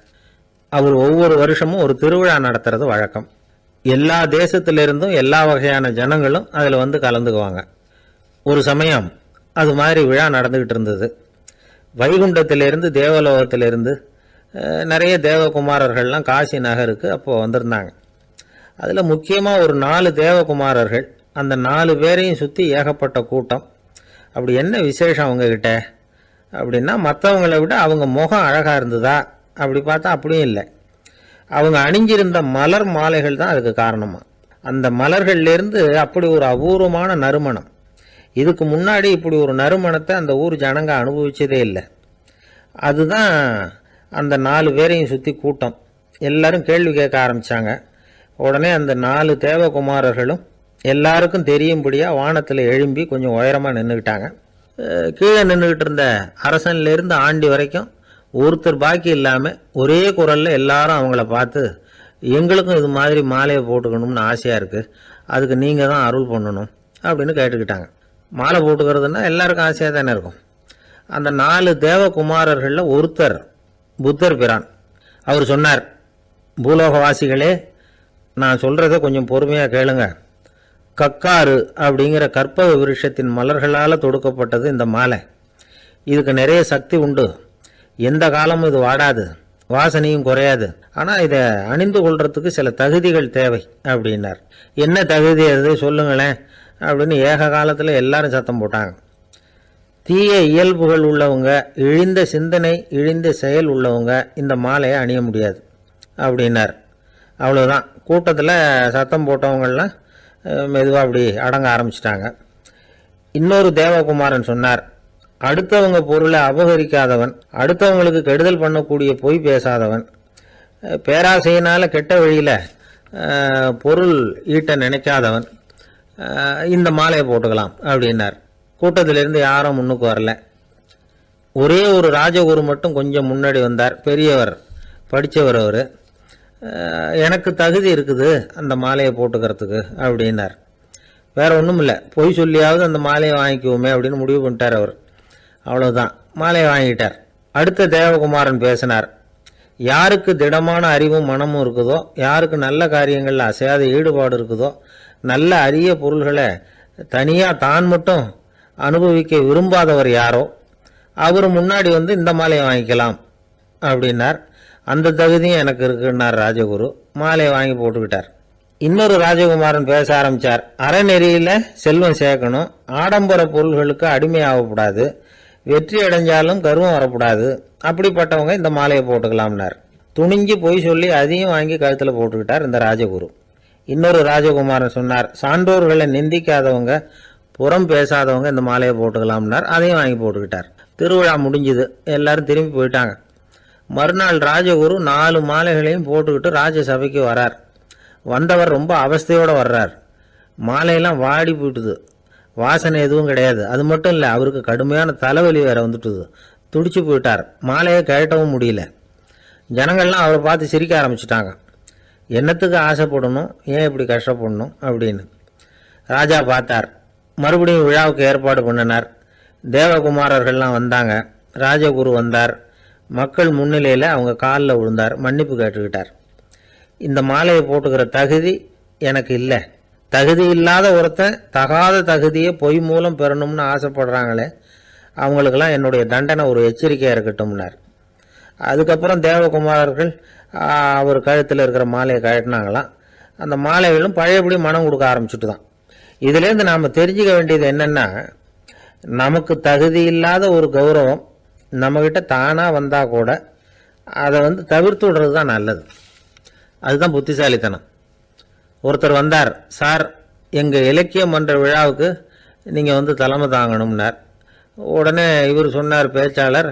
அவர் ஒவ்வொரு வருஷமும் ஒரு திருவிழா நடத்துறது வழக்கம். எல்லா தேசத்திலிருந்தும் எல்லா வகையான ஜனங்களும் அதில் கலந்துக்குவாங்க. ஒரு சமயம் அது மாதிரி விழா நடந்துக்கிட்டு இருந்தது. வைகுண்டத்திலிருந்து தேவலோகத்திலிருந்து நிறைய தேவகுமாரர்கள்லாம் காசி நகருக்கு அப்போது வந்திருந்தாங்க. அதில் முக்கியமாக ஒரு 4 தேவகுமாரர்கள். அந்த 4 பேரையும் சுற்றி ஏகப்பட்ட கூட்டம். அப்படி என்ன விசேஷம் அவங்கக்கிட்ட அப்படின்னா, மற்றவங்களை விட அவங்க முகம் அழகாக இருந்ததா அப்படி பார்த்தா அப்படியும் இல்லை. அவங்க அணிஞ்சிருந்த மலர் மாலைகள் தான் அதுக்கு காரணமாக. அந்த மலர்கள்லேருந்து அப்படி ஒரு அபூர்வமான நறுமணம். இதுக்கு முன்னாடி இப்படி ஒரு நறுமணத்தை அந்த ஊர் ஜனங்க அனுபவிச்சதே இல்லை. அதுதான் அந்த 4 பேரையும் சுற்றி கூட்டம். எல்லாரும் கேள்வி கேட்க ஆரம்பித்தாங்க. உடனே அந்த 4 தேவகுமாரர்களும் எல்லாருக்கும் தெரியும்படியாக வானத்தில் எழும்பி கொஞ்சம் உயரமாக நின்றுக்கிட்டாங்க. கீழே நின்றுக்கிட்டு இருந்த அரசன்லேருந்து ஆண்டி வரைக்கும் ஒருத்தர் பாக்கி இல்லாமல் ஒரே குரலில் எல்லாரும் அவங்கள பார்த்து, எங்களுக்கும் இது மாதிரி மாலையை போட்டுக்கணும்னு ஆசையாக இருக்குது, அதுக்கு நீங்கள் தான் அருள் பண்ணணும் அப்படின்னு கேட்டுக்கிட்டாங்க. மாலை போட்டுக்கிறதுனா எல்லாருக்கும் ஆசையாக தானே இருக்கும். அந்த 4 தேவகுமாரர்களில் ஒருத்தர் புத்தர் பிரான். அவர் சொன்னார், பூலோகவாசிகளே, நான் சொல்கிறத கொஞ்சம் பொறுமையாக கேளுங்க. கக்காரு அப்படிங்கிற கற்பக விருஷத்தின் மலர்களால் தொடுக்கப்பட்டது இந்த மாலை. இதுக்கு நிறைய சக்தி உண்டு. எந்த காலமும் இது வாடாது, வாசனையும் குறையாது. ஆனால் இதை அணிந்து கொள்றதுக்கு சில தகுதிகள் தேவை அப்படின்னார். என்ன தகுதி அது சொல்லுங்களேன் அப்படின்னு ஏக காலத்தில் எல்லாரும் சத்தம் போட்டாங்க. தீய இயல்புகள் உள்ளவங்க, இழிந்த சிந்தனை, இழிந்த செயல் உள்ளவங்க இந்த மாலையை அணிய முடியாது அப்படின்னார். அவ்வளோதான். கூட்டத்தில் சத்தம் போட்டவங்கள்லாம் மெதுவாக அப்படி அடங்க ஆரம்பிச்சிட்டாங்க. இன்னொரு தேவகுமாரன் சொன்னார், அடுத்தவங்க பொருளை அபகரிக்காதவன், அடுத்தவங்களுக்கு கெடுதல் பண்ணக்கூடிய பொய் பேசாதவன், பேராசையினால் கெட்ட வழியில் பொருள் ஈட்ட நினைக்காதவன் இந்த மாலையை போட்டுக்கலாம் அப்படின்னார். கூட்டத்திலிருந்து யாரும் முன்னுக்கு வரல. ஒரே ஒரு ராஜகுரு மட்டும் கொஞ்சம் முன்னாடி வந்தார். பெரியவர், படித்தவர். அவர், எனக்கு தகுதி இருக்குது அந்த மாலையை போட்டுக்கிறதுக்கு அப்படின்னார். வேற ஒன்றும் இல்லை, பொய் சொல்லியாவது அந்த மாலையை வாங்கிக்குவோமே அப்படின்னு முடிவு பண்ணிட்டார் அவர். அவ்வளோதான், மாலையை வாங்கிட்டார். அடுத்த தேவகுமாரன் பேசினார். யாருக்கு திடமான அறிவும் மனமும் இருக்குதோ, யாருக்கு நல்ல காரியங்களில் அசையாத ஈடுபாடு இருக்குதோ, நல்ல அரிய பொருள்களை தனியாக தான் மட்டும் அனுபவிக்க விரும்பாதவர் யாரோ அவர் முன்னாடி வந்து இந்த மாலையை வாங்கிக்கலாம் அப்படின்னார். அந்த தகுதியும் எனக்கு இருக்குன்னார் ராஜகுரு. மாலையை வாங்கி போட்டுக்கிட்டார். இன்னொரு ராஜகுமாரன் பேச ஆரம்பித்தார். அறநெறியில் செல்வம் சேர்க்கணும், ஆடம்பர பொருள்களுக்கு அடிமையாகக்கூடாது, வெற்றி அடைஞ்சாலும் கர்வம் வரக்கூடாது, அப்படிப்பட்டவங்க இந்த மாலையை போட்டுக்கலாம்னார். துணிஞ்சு பொய் சொல்லி அதையும் வாங்கி கழுத்தில் போட்டுக்கிட்டார் இந்த ராஜகுரு. இன்னொரு ராஜகுமாரன் சொன்னார், சான்றோர்களை நிந்திக்காதவங்க, புறம் பேசாதவங்க இந்த மாலையை போட்டுக்கலாம்னார். அதையும் வாங்கி போட்டுக்கிட்டார். திருவிழா முடிஞ்சுது, எல்லாரும் திரும்பி போயிட்டாங்க. மறுநாள் ராஜகுரு 4 மாலைகளையும் போட்டுக்கிட்டு ராஜசபைக்கு வரார். வந்தவர் ரொம்ப அவஸ்தையோடு வர்றார். மாலையெல்லாம் வாடி போயிட்டுது, வாசனை எதுவும் கிடையாது. அது மட்டும் இல்லை, அவருக்கு கடுமையான தலைவலி வேற வந்துட்டுது. துடிச்சு போயிட்டார். மாலையை கழட்டவும் முடியல. ஜனங்கள்லாம் அவரை பார்த்து சிரிக்க ஆரம்பிச்சிட்டாங்க. என்னத்துக்கு ஆசைப்படணும், ஏன் இப்படி கஷ்டப்படணும் அப்படின்னு. ராஜா பார்த்தார். மறுபடியும் விழாவுக்கு ஏற்பாடு பண்ணினார். தேவகுமாரர்கள்லாம் வந்தாங்க. ராஜகுரு வந்தார். மக்கள் முன்னிலையில் அவங்க காலில் விழுந்தார், மன்னிப்பு கேட்டுக்கிட்டார். இந்த மாலையை போட்டுக்கிற தகுதி எனக்கு இல்லை. தகுதி இல்லாத ஒருத்தன் தகாத தகுதியை பொய் மூலம் பெறணும்னு ஆசைப்படுறாங்களே, அவங்களுக்கெல்லாம் என்னுடைய தண்டனை ஒரு எச்சரிக்கையாக இருக்கட்டும்னார். அதுக்கப்புறம் தேவகுமாரர்கள் அவர் கழுத்தில் இருக்கிற மாலையை கழட்டினாங்களாம். அந்த மாலைகளும் பழையபடி மனம் கொடுக்க ஆரம்பிச்சுட்டு தான். இதுலேருந்து நாம் தெரிஞ்சுக்க வேண்டியது என்னென்னா, நமக்கு தகுதி இல்லாத ஒரு கௌரவம் நம்மக்கிட்ட தானாக வந்தால் கூட அதை வந்து தவிர்த்து விடுறது தான் நல்லது. அதுதான் புத்திசாலித்தனம். ஒருத்தர் வந்தார். சார், எங்கள் இலக்கிய மன்ற விழாவுக்கு நீங்கள் வந்து தலைமை தாங்கணும்னார். உடனே இவர் சொன்னார், பேச்சாளர்,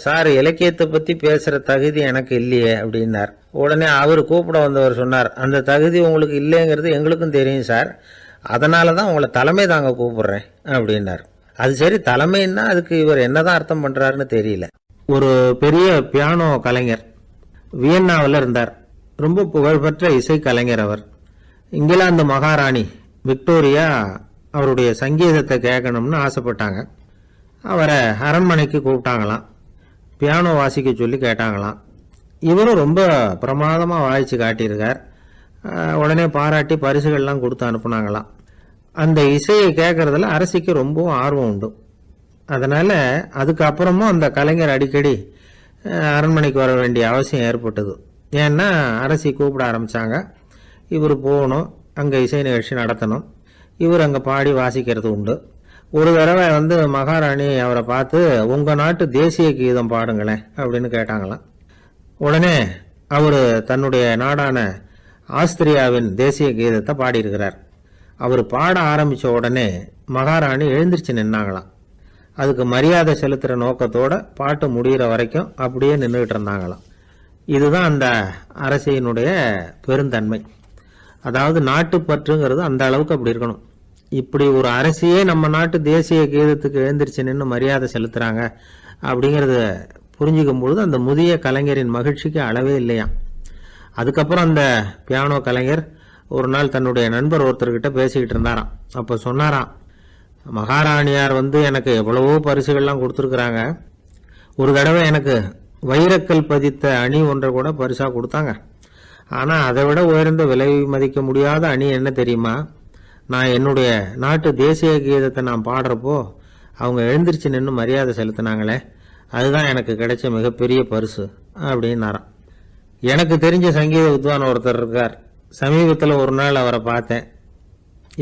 சார், இலக்கியத்தை பற்றி பேசுகிற தகுதி எனக்கு இல்லையே அப்படின்னார். உடனே அவர் கூப்பிட வந்தவர் சொன்னார், அந்த தகுதி உங்களுக்கு இல்லைங்கிறது எங்களுக்கும் தெரியும் சார், அதனால தான் உங்களை தலைமை தாங்க கூப்பிடுறேன் அப்படின்னார். அது சரி, தலைமைன்னா அதுக்கு இவர் என்னதான் அர்த்தம் பண்ணுறாருன்னு தெரியல. ஒரு பெரிய பியானோ கலைஞர் வியன்னாவில் இருந்தார். ரொம்ப புகழ்பெற்ற இசை கலைஞர் அவர். இங்கிலாந்து மகாராணி விக்டோரியா அவருடைய சங்கீதத்தை கேட்கணும்னு ஆசைப்பட்டாங்க. அவரை அரண்மனைக்கு கூப்பிட்டாங்களாம். பியானோ வாசிக்க சொல்லி கேட்டாங்களாம். இவரும் ரொம்ப பிரமாதமாக வாய்ச்சி காட்டியிருக்கார். உடனே பாராட்டி பரிசுகள்லாம் கொடுத்து அனுப்புனாங்களாம். அந்த இசையை கேட்கறதுல அரசிக்கு ரொம்பவும் ஆர்வம் உண்டு. அதனால் அதுக்கப்புறமும் அந்த கலைஞர் அடிக்கடி அரண்மனைக்கு வர வேண்டிய அவசியம் ஏற்பட்டது. ஏன்னா அரசி கூப்பிட ஆரம்பித்தாங்க. இவர் போகணும், அங்கே இசை நிகழ்ச்சி நடத்தணும். இவர் அங்கே பாடி வாசிக்கிறது உண்டு. ஒரு தடவை வந்து மகாராணி அவரை பார்த்து, உங்கள் நாட்டு தேசிய கீதம் பாடுங்களேன் அப்படின்னு கேட்டாங்களாம். உடனே அவர் தன்னுடைய நாடான ஆஸ்திரியாவின் தேசிய கீதத்தை பாடியிருக்கிறார். அவர் பாட ஆரம்பித்த உடனே மகாராணி எழுந்திரிச்சு நின்னாங்களாம். அதுக்கு மரியாதை செலுத்துகிற நோக்கத்தோடு பாட்டு முடிகிற வரைக்கும் அப்படியே நின்றுக்கிட்டு இருந்தாங்களாம். இதுதான் அந்த அரசியினுடைய பெருந்தன்மை. அதாவது நாட்டுப்பற்றுங்கிறது அந்த அளவுக்கு அப்படி இருக்கணும். இப்படி ஒரு அரசியே நம்ம நாட்டு தேசிய கீதத்துக்கு எழுந்திரிச்சு நின்று மரியாதை செலுத்துகிறாங்க அப்படிங்கிறத புரிஞ்சிக்கும் பொழுது அந்த முதிய கலைஞரின் மகிழ்ச்சிக்கு அளவே இல்லையாம். அதுக்கப்புறம் அந்த பியானோ கலைஞர் ஒரு நாள் தன்னுடைய நண்பர் ஒருத்தர்கிட்ட பேசிக்கிட்டு இருந்தாராம். அப்போ சொன்னாராம், மகாராணியார் வந்து எனக்கு எவ்வளவோ பரிசுகள்லாம் கொடுத்துருக்குறாங்க. ஒரு தடவை எனக்கு வைரக்கல் பதித்த அணி ஒன்றை கூட பரிசாக கொடுத்தாங்க. ஆனால் அதை விட உயர்ந்த விலை மதிக்க முடியாத அணி என்ன தெரியுமா? நான் என்னுடைய நாட்டு தேசிய கீதத்தை நான் பாடுறப்போ அவங்க எழுந்திரிச்சு நின்று மரியாதை செலுத்தினாங்களே, அதுதான் எனக்கு கிடைச்ச மிகப்பெரிய பரிசு அப்படின்னாராம். எனக்கு தெரிஞ்ச சங்கீத வித்வான் ஒருத்தர் இருக்கார். சமீபத்தில் ஒரு நாள் அவரை பார்த்தேன்.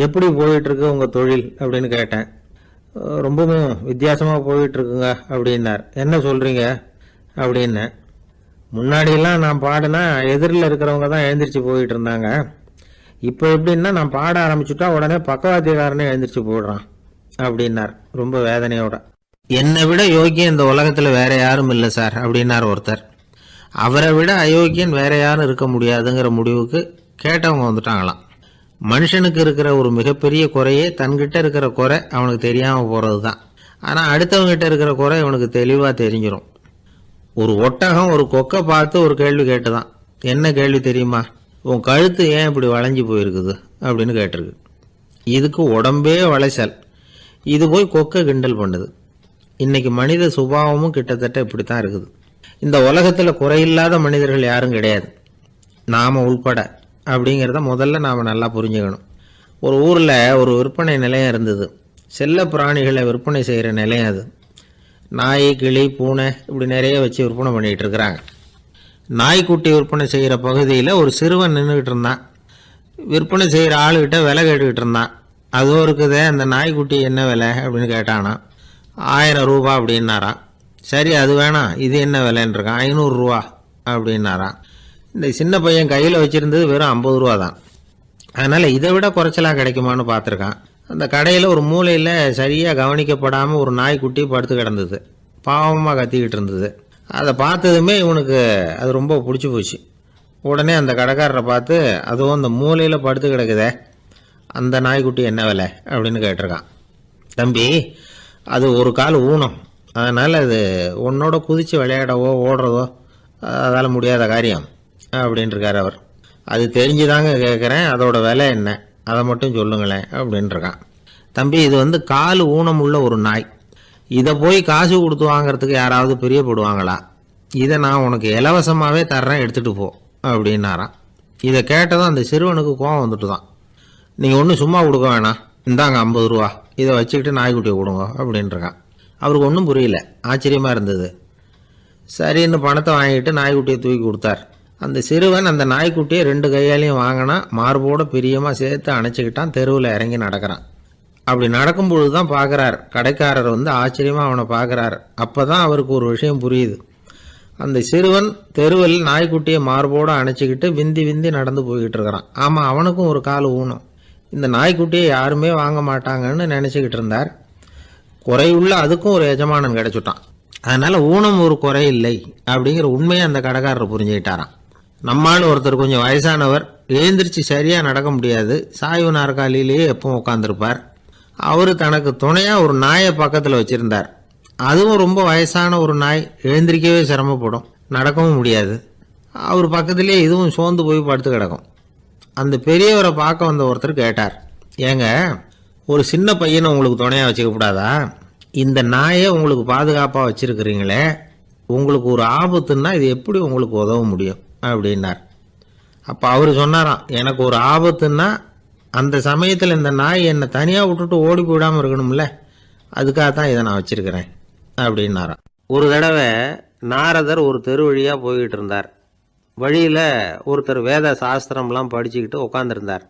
எப்படி போயிட்டுருக்கு உங்கள் தொழில் அப்படின்னு கேட்டேன். ரொம்பவும் வித்தியாசமாக போயிட்டுருக்குங்க அப்படின்னார். என்ன சொல்கிறீங்க அப்படின்னு. முன்னாடியெல்லாம் நான் பாடினா எதிரில் இருக்கிறவங்க தான் எழுந்திரிச்சு போயிட்டு இருந்தாங்க. இப்போ எப்படின்னா நான் பாட ஆரம்பிச்சுட்டா உடனே பக்கவாத்தியக்காரனே எழுந்திரிச்சு போயிடுறான் அப்படின்னார் ரொம்ப வேதனையோட. என்னை விட யோகியம் இந்த உலகத்தில் வேற யாரும் இல்லை சார் அப்படின்னார் ஒருத்தர். அவரை விட அயோக்கியன் வேற யாரும் இருக்க முடியாதுங்கிற முடிவுக்கு கேட்டவங்க வந்துட்டாங்களாம். மனுஷனுக்கு இருக்கிற ஒரு மிகப்பெரிய குறையே தன்கிட்ட இருக்கிற குறை அவனுக்கு தெரியாமல் போகிறது தான். ஆனால் அடுத்தவங்ககிட்ட இருக்கிற குறை இவனுக்கு தெளிவாக தெரிஞ்சிடும். ஒரு ஒட்டகம் ஒரு கொக்கை பார்த்து ஒரு கேள்வி கேட்டுதான். என்ன கேள்வி தெரியுமா? உன் கழுத்து ஏன் இப்படி வளைஞ்சி போயிருக்குது அப்படின்னு கேட்டிருக்கு. இதுக்கு உடம்பே வளைச்சல். இது போய் கொக்கை கிண்டல் பண்ணுது. இன்னைக்கு மனித சுபாவமும் கிட்டத்தட்ட இப்படித்தான் இருக்குது. இந்த உலகத்தில் குறையில்லாத மனிதர்கள் யாரும் கிடையாது, நாம் உள்பட அப்படிங்கிறத முதல்ல நாம் நல்லா புரிஞ்சுக்கணும். ஒரு ஊரில் ஒரு விற்பனை நிலையம் இருந்தது. செல்ல பிராணிகளை விற்பனை செய்கிற நிலையம் அது. நாய், கிளி, பூனை இப்படி நிறைய வச்சு விற்பனை பண்ணிகிட்டு இருக்கிறாங்க. நாய்க்குட்டி விற்பனை செய்கிற பகுதியில் ஒரு சிறுவன் நின்றுக்கிட்டு இருந்தான். விற்பனை செய்கிற ஆளுகிட்ட விலை கேட்டுக்கிட்டு இருந்தான். அதுவும் இருக்குதே, அந்த நாய்க்குட்டி என்ன விலை அப்படின்னு கேட்டானா. 1000 ரூபா அப்படின்னாரான். சரி, அது வேணாம், இது என்ன விலைன்னு இருக்கான். 500 ரூபா அப்படின்னாரான். இந்த சின்ன பையன் கையில் வச்சுருந்தது வெறும் 50 ரூபா தான். அதனால் இதை விட குறைச்சலாக கிடைக்குமான்னு பார்த்துருக்கான். அந்த கடையில் ஒரு மூலையில் சரியாக கவனிக்கப்படாமல் ஒரு நாய்க்குட்டி படுத்து கிடந்தது. பாவமாக கத்திக்கிட்டு இருந்தது. அதை பார்த்ததுமே இவனுக்கு அது ரொம்ப பிடிச்சி போச்சு. உடனே அந்த கடைக்காரரை பார்த்து, அதுவும் அந்த மூலையில் படுத்து கிடக்குதே அந்த நாய்க்குட்டி என்ன விலை அப்படின்னு கேட்டிருக்கான். தம்பி, அது ஒரு கால் ஊனம், அதனால் அது உன்னோட குதித்து விளையாடவோ ஓடுறதோ அதால் முடியாத காரியம் அப்படின்ட்டுருக்கார் அவர். அது தெரிஞ்சுதாங்க கேட்குறேன், அதோட விலை என்ன அதை மட்டும் சொல்லுங்களேன் அப்படின்ட்டுருக்கான். தம்பி, இது கால் ஊனம் உள்ள ஒரு நாய். இதை போய் காசு கொடுத்து வாங்கிறதுக்கு யாராவது பிரியப்படுவாங்களா? இதை நான் உனக்கு இலவசமாகவே தர்றேன், எடுத்துகிட்டு போ அப்படின்னாரான். இதை கேட்டதும் அந்த சிறுவனுக்கு கோவம் வந்துட்டு தான். நீங்கள் ஒன்றும் சும்மா கொடுக்க வேணாம், இந்தாங்க 50 ரூபா, இதை வச்சுக்கிட்டு நாய்க்குட்டியை கொடுங்க அப்படின்ட்டுருக்கான். அவருக்கு ஒன்றும் புரியல, ஆச்சரியமாக இருந்தது. சரின்னு பணத்தை வாங்கிட்டு நாய்க்குட்டியை தூக்கி கொடுத்தார். அந்த சிறுவன் அந்த நாய்க்குட்டியை 2 கையாலையும் வாங்கினா, மார்போட பிரியமாக சேர்த்து அணைச்சிக்கிட்டான். தெருவில் இறங்கி நடக்கிறான். அப்படி நடக்கும்பொழுது தான் பார்க்குறார், கடைக்காரர் ஆச்சரியமாக அவனை பார்க்குறார். அப்போ தான் அவருக்கு ஒரு விஷயம் புரியுது. அந்த சிறுவன் தெருவில் நாய்க்குட்டியை மார்போடு அணைச்சிக்கிட்டு விந்தி விந்தி நடந்து போய்கிட்டு இருக்கிறான். ஆமாம், அவனுக்கும் ஒரு கால் ஊனம். இந்த நாய்க்குட்டியை யாருமே வாங்க மாட்டாங்கன்னு நினச்சிக்கிட்டு இருந்தார். குறையுள்ள அதுக்கும் ஒரு எஜமானன் கிடச்சிட்டான். அதனால் ஊனம் ஒரு குறை இல்லை அப்படிங்கிற உண்மையை அந்த கடைக்காரர் புரிஞ்சுக்கிட்டாராம். நம்மால் ஒருத்தர் கொஞ்சம் வயசானவர், எழுந்திரிச்சு சரியாக நடக்க முடியாது, சாய்வு நாற்காலியிலேயே எப்பவும் உட்காந்துருப்பார். அவர் தனக்கு துணையாக ஒரு நாயை பக்கத்தில் வச்சுருந்தார். அதுவும் ரொம்ப வயசான ஒரு நாய், எழுந்திரிக்கவே சிரமப்படும், நடக்கவும் முடியாது. அவர் பக்கத்துலேயே இதுவும் சோர்ந்து போய் படுத்து கிடக்கும். அந்த பெரியவரை பார்க்க வந்த ஒருத்தர் கேட்டார், ஏங்க, ஒரு சின்ன பையனை உங்களுக்கு துணையாக வச்சுக்கப்படாதா? இந்த நாயை உங்களுக்கு பாதுகாப்பாக வச்சுருக்கிறீங்களே, உங்களுக்கு ஒரு ஆபத்துன்னா இது எப்படி உங்களுக்கு உதவ முடியும் அப்படின்னார். அப்போ அவர் சொன்னாராம், எனக்கு ஒரு ஆபத்துன்னா அந்த சமயத்தில் இந்த நாய் என்னை தனியாக விட்டுட்டு ஓடி போயிடாமல் இருக்கணும்ல, அதுக்காக தான் இதை நான் வச்சுருக்கிறேன் அப்படின்னாராம். ஒரு தடவை நாரதர் ஒரு தெரு வழியாக போய்கிட்டு இருந்தார். வழியில் ஒருத்தர் வேத சாஸ்திரம்லாம் படிச்சுக்கிட்டு உட்காந்துருந்தார்.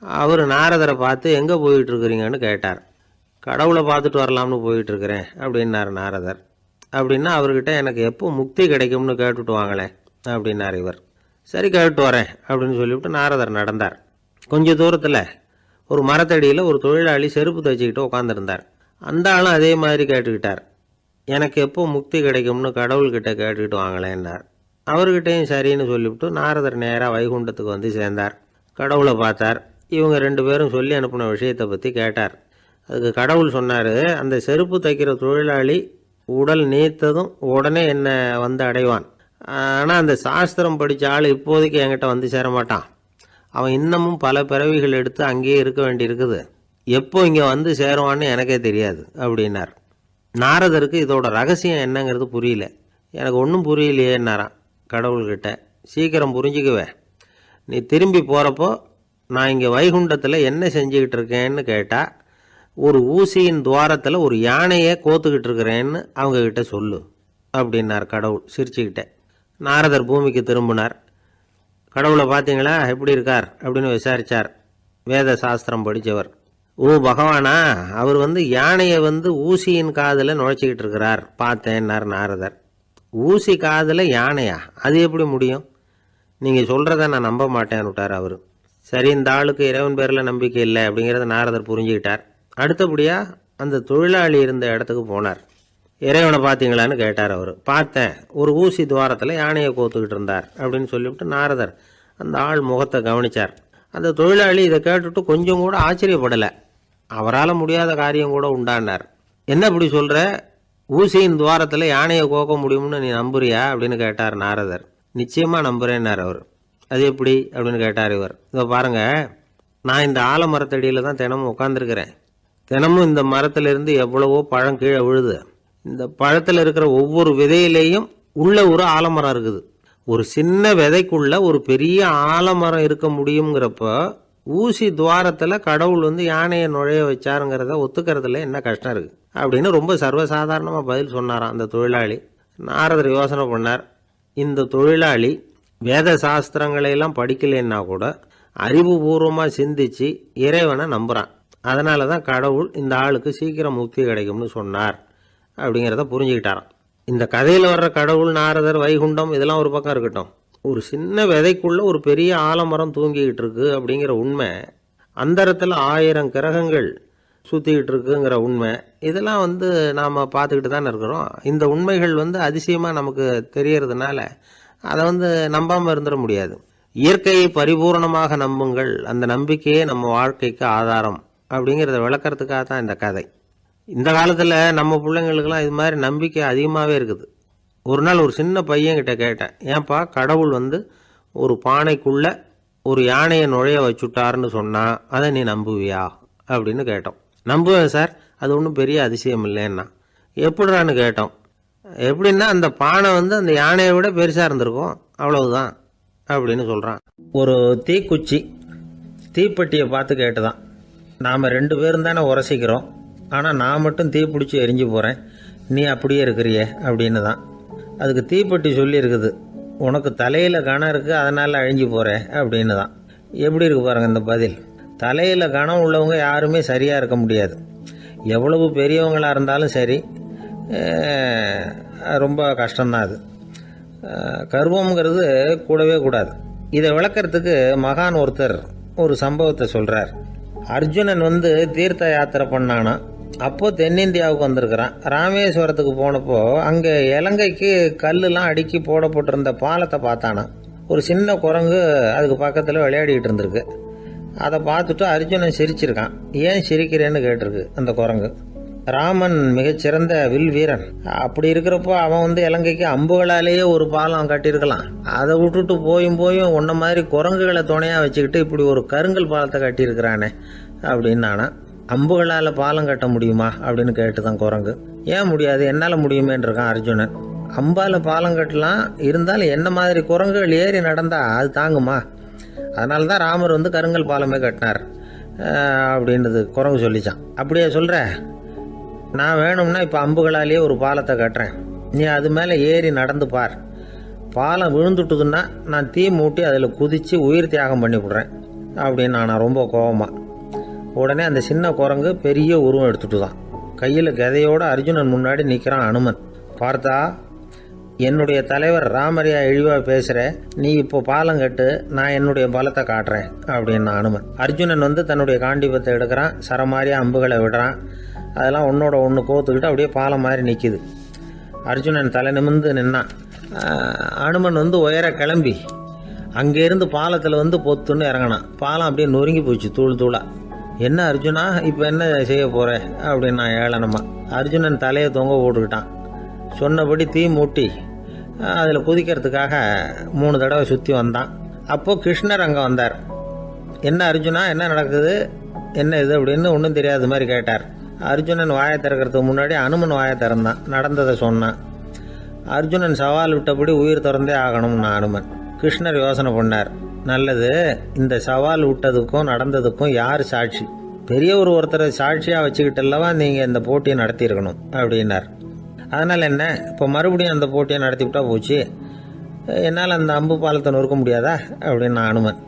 அவர் நாரதரை பார்த்து, எங்கே போயிட்டுருக்குறீங்கன்னு கேட்டார். கடவுளை பார்த்துட்டு வரலாம்னு போயிட்டுருக்கிறேன் அப்படின்னார் நாரதர். அப்படின்னா அவர்கிட்ட எனக்கு எப்போ முக்தி கிடைக்கும்னு கேட்டுட்டு வாங்களேன் அப்படின்னார் இவர். சரி, கேட்டு வரேன் அப்படின்னு சொல்லிவிட்டு நாரதர் நடந்தார். கொஞ்சம் தூரத்தில் ஒரு மரத்தடியில் ஒரு தொழிலாளி செருப்பு தைச்சிக்கிட்டு உட்காந்துருந்தார். அந்த ஆளும் அதே மாதிரி கேட்டுக்கிட்டார், எனக்கு எப்போ முக்தி கிடைக்கும்னு கடவுள்கிட்ட கேட்டுக்கிட்டு வாங்களேன்னார். அவர்கிட்டையும் சரின்னு சொல்லிவிட்டு நாரதர் நேராக வைகுண்டத்துக்கு வந்து சேர்ந்தார். கடவுளை பார்த்தார். இவங்க 2 பேரும் சொல்லி அனுப்பின விஷயத்தை பற்றி கேட்டார். அதுக்கு கடவுள் சொன்னார், அந்த செருப்பு தைக்கிற தொழிலாளி உடல் நீத்ததும் உடனே என்னை வந்து அடைவான். ஆனால் அந்த சாஸ்திரம் படித்த ஆள் இப்போதைக்கு என்கிட்ட வந்து சேரமாட்டான். அவன் இன்னமும் பல பிறவிகள் எடுத்து அங்கேயே இருக்க வேண்டியிருக்குது. எப்போ இங்கே வந்து சேருவான்னு எனக்கே தெரியாது அப்படின்னார். நாரதருக்கு இதோட ரகசியம் என்னங்கிறது புரியல. எனக்கு ஒன்றும் புரியலையேன்னாரான் கடவுள்கிட்ட. சீக்கிரம் புரிஞ்சுக்குவேன், நீ திரும்பி போகிறப்போ நான் இங்கே வைகுண்டத்தில் என்ன செஞ்சுக்கிட்டு இருக்கேன்னு கேட்டால், ஒரு ஊசியின் துவாரத்தில் ஒரு யானையை கோத்துக்கிட்டு இருக்கிறேன்னு அவங்கக்கிட்ட சொல்லு அப்படின்னார் கடவுள் சிரிச்சுக்கிட்டே. நாரதர் பூமிக்கு திரும்பினார். கடவுளை பார்த்தீங்களா, எப்படி இருக்கார் அப்படின்னு விசாரித்தார். வேத சாஸ்திரம் படித்தவர். ஓ பகவானா, அவர் யானையை ஊசியின் காதில் நுழைச்சிக்கிட்டு இருக்கிறார் பார்த்தேன்னார் நாரதர். ஊசி காதில் யானையா? அது எப்படி முடியும்? நீங்கள் சொல்கிறத நான் நம்ப மாட்டேன்னு விட்டார் அவர். சரி, இந்த ஆளுக்கு இறைவன் பேரில் நம்பிக்கை இல்லை அப்படிங்கிறத நாரதர் புரிஞ்சுக்கிட்டார். அடுத்தபடியாக அந்த தொழிலாளி இருந்த இடத்துக்கு போனார். இறைவனை பார்த்தீங்களான்னு கேட்டார் அவர். பார்த்தேன், ஒரு ஊசி துவாரத்தில் யானையை கோத்துக்கிட்டு இருந்தார் அப்படின்னு சொல்லிவிட்டு நாரதர் அந்த ஆள் முகத்தை கவனித்தார். அந்த தொழிலாளி இதை கேட்டுட்டு கொஞ்சம் கூட ஆச்சரியப்படலை. அவரால் முடியாத காரியம் கூட உண்டானார். என்ன இப்படி சொல்கிற, ஊசியின் துவாரத்தில் யானையை கோக்க முடியும்னு நீ நம்புறியா அப்படின்னு கேட்டார் நாரதர். நிச்சயமாக நம்புகிறேன்னார் அவர். அது எப்படி அப்படின்னு கேட்டார் இவர். இதை பாருங்கள், நான் இந்த ஆலமரத்தடியில் தான் தினமும் உட்காந்துருக்கிறேன். தினமும் இந்த மரத்திலிருந்து எவ்வளவோ பழம் கீழே விழுது. இந்த பழத்தில் இருக்கிற ஒவ்வொரு விதையிலேயும் உள்ள ஒரு ஆலமரம் இருக்குது. ஒரு சின்ன விதைக்குள்ள ஒரு பெரிய ஆலமரம் இருக்க முடியுங்கிறப்ப ஊசி துவாரத்தில் கடவுள் வந்து யானையை நுழைய வச்சாருங்கிறத ஒத்துக்கிறதுல என்ன கஷ்டம் இருக்குது அப்படின்னு ரொம்ப சர்வசாதாரணமாக பதில் சொன்னாராம் அந்த தொழிலாளி. நாரதர் யோசனை பண்ணார், இந்த தொழிலாளி வேத சாஸ்திரங்களையெல்லாம் படிக்கலைன்னா கூட அறிவுபூர்வமாக சிந்திச்சு இறைவனை நம்புகிறான். அதனால தான் கடவுள் இந்த ஆளுக்கு சீக்கிரம் முக்தி கிடைக்கும்னு சொன்னார் அப்படிங்கிறத புரிஞ்சுக்கிட்டாராம். இந்த கதையில் வர்ற கடவுள், நாரதர், வைகுண்டம் இதெல்லாம் ஒரு பக்கம் இருக்கட்டும், ஒரு சின்ன விதைக்குள்ள ஒரு பெரிய ஆலமரம் தூங்கிக்கிட்டு இருக்கு அப்படிங்கிற உண்மை, அந்தரத்தில் 1000 கிரகங்கள் சுற்றிக்கிட்டு இருக்குங்கிற உண்மை, இதெல்லாம் வந்து நாம் பார்த்துக்கிட்டு தானே இருக்கிறோம். இந்த உண்மைகள் வந்து அதிசயமாக நமக்கு தெரியறதுனால அதை வந்து நம்பாமல் இருந்துட முடியாது. இயற்கையை பரிபூர்ணமாக நம்புங்கள், அந்த நம்பிக்கையே நம்ம வாழ்க்கைக்கு ஆதாரம் அப்படிங்கிறத விளக்கறதுக்காக தான் இந்த கதை. இந்த காலத்தில் நம்ம பிள்ளைங்களுக்கெல்லாம் இது மாதிரி நம்பிக்கை அதிகமாகவே இருக்குது. ஒரு நாள் ஒரு சின்ன பையன்கிட்ட கேட்டேன், ஏன்பா கடவுள் வந்து ஒரு பானைக்குள்ளே ஒரு யானையை நுழைய வச்சுட்டாருன்னு சொன்னால் அதை நீ நம்புவியா அப்படின்னு கேட்டோம். நம்புவேன் சார், அது ஒன்றும் பெரிய அதிசயம் இல்லைன்னா. எப்படிறான்னு கேட்டோம். எப்படின்னா அந்த பானை வந்து அந்த யானையை விட பெருசாக இருந்திருக்கும், அவ்வளவுதான் அப்படின்னு சொல்கிறான். ஒரு தீக்குச்சி தீப்பெட்டியை பார்த்து கேட்டுதான், நாம் 2 பேரும் தானே உரசிக்கிறோம், ஆனால் நான் மட்டும் தீ பிடிச்சி எரிஞ்சு போகிறேன், நீ அப்படியே இருக்கிறியே அப்படின்னு தான். அதுக்கு தீப்பெட்டி சொல்லியிருக்குது, உனக்கு தலையில் கணம் இருக்குது அதனால் அழிஞ்சு போகிற அப்படின்னு தான். எப்படி இருக்கு பாருங்கள் இந்த பதில். தலையில் கணம் உள்ளவங்க யாருமே சரியாக இருக்க முடியாது. எவ்வளவு பெரியவங்களாக இருந்தாலும் சரி, ரொம்ப கஷ்டம்தான் அது. கர்வம்ங்கிறது கூடவே கூடாது. இதை விளக்கறதுக்கு மகான் ஒருத்தர் ஒரு சம்பவத்தை சொல்கிறார். அர்ஜுனன் வந்து தீர்த்த யாத்திரை பண்ணானா, அப்போது தென்னிந்தியாவுக்கு வந்திருக்கிறான். ராமேஸ்வரத்துக்கு போனப்போ அங்கே இலங்கைக்கு கல்லுலாம் அடுக்கி போடப்பட்டிருந்த பாலத்தை பார்த்தானா. ஒரு சின்ன குரங்கு அதுக்கு பக்கத்தில் விளையாடிக்கிட்டு இருந்திருக்கு. அதை பார்த்துட்டு அர்ஜுனன் சிரிச்சிருக்கான். ஏன் சிரிக்கிறேன்னு கேட்டிருக்கு அந்த குரங்கு. ராமன் மிகச்சிறந்த வில் வீரன், அப்படி இருக்கிறப்போ அவன் வந்து இலங்கைக்கு அம்புகளாலேயே ஒரு பாலம் கட்டியிருக்கலாம். அதை விட்டுட்டு போயும் உன்ன மாதிரி குரங்குகளை துணையாக வச்சுக்கிட்டு இப்படி ஒரு கருங்கல் பாலத்தை கட்டியிருக்கிறானே அப்படின்னு நானா. அம்புகளால் பாலம் கட்ட முடியுமா அப்படின்னு கேட்டுதான் குரங்கு. ஏன் முடியாது, என்னால் முடியுமேன்றிருக்கான் அர்ஜுனன். அம்பால் பாலம் கட்டலாம், இருந்தாலும் என்ன மாதிரி குரங்குகள் ஏறி நடந்தா அது தாங்குமா? அதனால தான் ராமர் வந்து கருங்கல் பாலமே கட்டினார் அப்படின்றது குரங்கு சொல்லிச்சான். அப்படியே சொல்கிற, நான் வேணும்னா இப்போ அம்புகளாலேயே ஒரு பாலத்தை கட்டுறேன், நீ அது மேலே ஏறி நடந்து பார். பாலம் விழுந்துட்டுதுன்னா நான் தீ மூட்டி அதில் குதித்து உயிர் தியாகம் பண்ணி விடுறேன் அப்படின்னு நான் ரொம்ப கோபமாக. உடனே அந்த சின்ன குரங்கு பெரிய உருவம் எடுத்துட்டு தான் கையில் கதையோடு அர்ஜுனன் முன்னாடி நிற்கிறான் அனுமன். பார்த்தா, என்னுடைய தலைவர் ராமரையா இழிவாக பேசுகிற, நீ இப்போ பாலம் கட்டு, நான் என்னுடைய பலத்தை காட்டுறேன் அப்படின்னு அனுமன். அர்ஜுனன் வந்து தன்னுடைய காண்டிபத்தை எடுக்கிறான், சரமாரியாக அம்புகளை விடுறான். அதெல்லாம் ஒன்றோட ஒன்று கோத்துக்கிட்டு அப்படியே பாலம் மாதிரி நிற்கிது. அர்ஜுனன் தலை நிமிர்ந்து நின்னான். அனுமன் வந்து உயர கிளம்பி அங்கேருந்து பாலத்தில் வந்து பொத்துன்னு இறங்கினான். பாலம் அப்படியே நொறுங்கி போச்சு தூள் தூளாக. என்ன அர்ஜுனா, இப்போ என்ன செய்ய போகிற அப்படின்னு நான் ஏளனமா. அர்ஜுனன் தலையை தொங்க போட்டுக்கிட்டான். சொன்னபடி தீ மூட்டி அதில் குதிக்கிறதுக்காக 3 தடவை சுற்றி வந்தான். அப்போது கிருஷ்ணர் அங்கே வந்தார். என்ன அர்ஜுனா, என்ன நடக்குது, என்ன இது அப்படின்னு ஒன்றும் தெரியாத மாதிரி கேட்டார். அர்ஜுனன் வாயை திறக்கிறதுக்கு முன்னாடி அனுமன் வாயை திறந்தான், நடந்ததை சொன்னான். அர்ஜுனன் சவால் விட்டபடி உயிர் திறந்தே ஆகணும்னா அனுமன். கிருஷ்ணர் யோசனை பண்ணார், நல்லது, இந்த சவால் விட்டதுக்கும் நடந்ததுக்கும் யார் சாட்சி? பெரிய ஒருத்தரை சாட்சியாக வச்சுக்கிட்டல்லவா நீங்கள் இந்த போட்டியை நடத்தியிருக்கணும் அப்படின்னார். அதனால் என்ன, இப்போ மறுபடியும் அந்த போட்டியை நடத்திவிட்டா போச்சு, என்னால் அந்த அம்பு பாலத்தை நொறுக்க முடியாதா அப்படின்னு அனுமன்.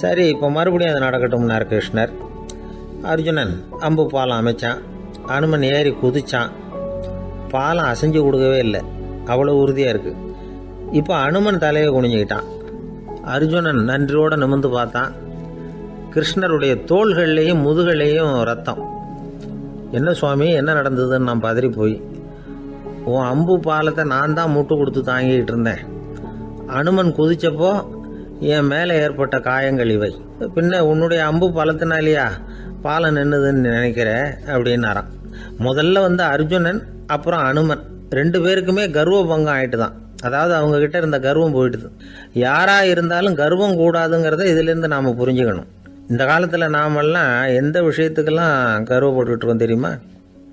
சரி, இப்போ மறுபடியும் அது நடக்கட்டும்னார் கிருஷ்ணர். அர்ஜுனன் அம்பு பாலம் அமைச்சான். அனுமன் ஏறி குதிச்சான். பாலம் அசைஞ்சு கொடுக்கவே இல்லை, அவ்வளோ உறுதியாக இருக்குது. இப்போ அனுமன் தலையை குனிஞ்சிக்கிட்டான். அர்ஜுனன் நன்றியோடு நிமிர்ந்து பார்த்தான். கிருஷ்ணருடைய தோள்கள்லேயும் முதுகள்லேயும் ரத்தம். என்ன சுவாமி, என்ன நடந்ததுன்னு நான் பதறி போய், உன் அம்பு பாலத்தை நான் தான் முட்டு கொடுத்து தாங்கிக்கிட்டு இருந்தேன். அனுமன் குதிச்சப்போ என் மேலே ஏற்பட்ட காயங்கள் இவை. பின்ன உன்னுடைய அம்பு பாலத்தினாலேயா பாலம் நின்றுதுன்னு நினைக்கிற அப்படின்னாரான். முதல்ல வந்து அர்ஜுனன், அப்புறம் அனுமன் 2 பேருக்குமே கர்வ பங்கம் ஆயிட்டு தான். அதாவது அவங்கக்கிட்ட இருந்த கர்வம் போயிட்டுது. யாராக இருந்தாலும் கர்வம் கூடாதுங்கிறத இதிலேருந்து நாம் புரிஞ்சுக்கணும். இந்த காலத்தில் நாமெல்லாம் எந்த விஷயத்துக்கெல்லாம் கர்வப்பட்டுக்கிட்டு இருக்கோம் தெரியுமா?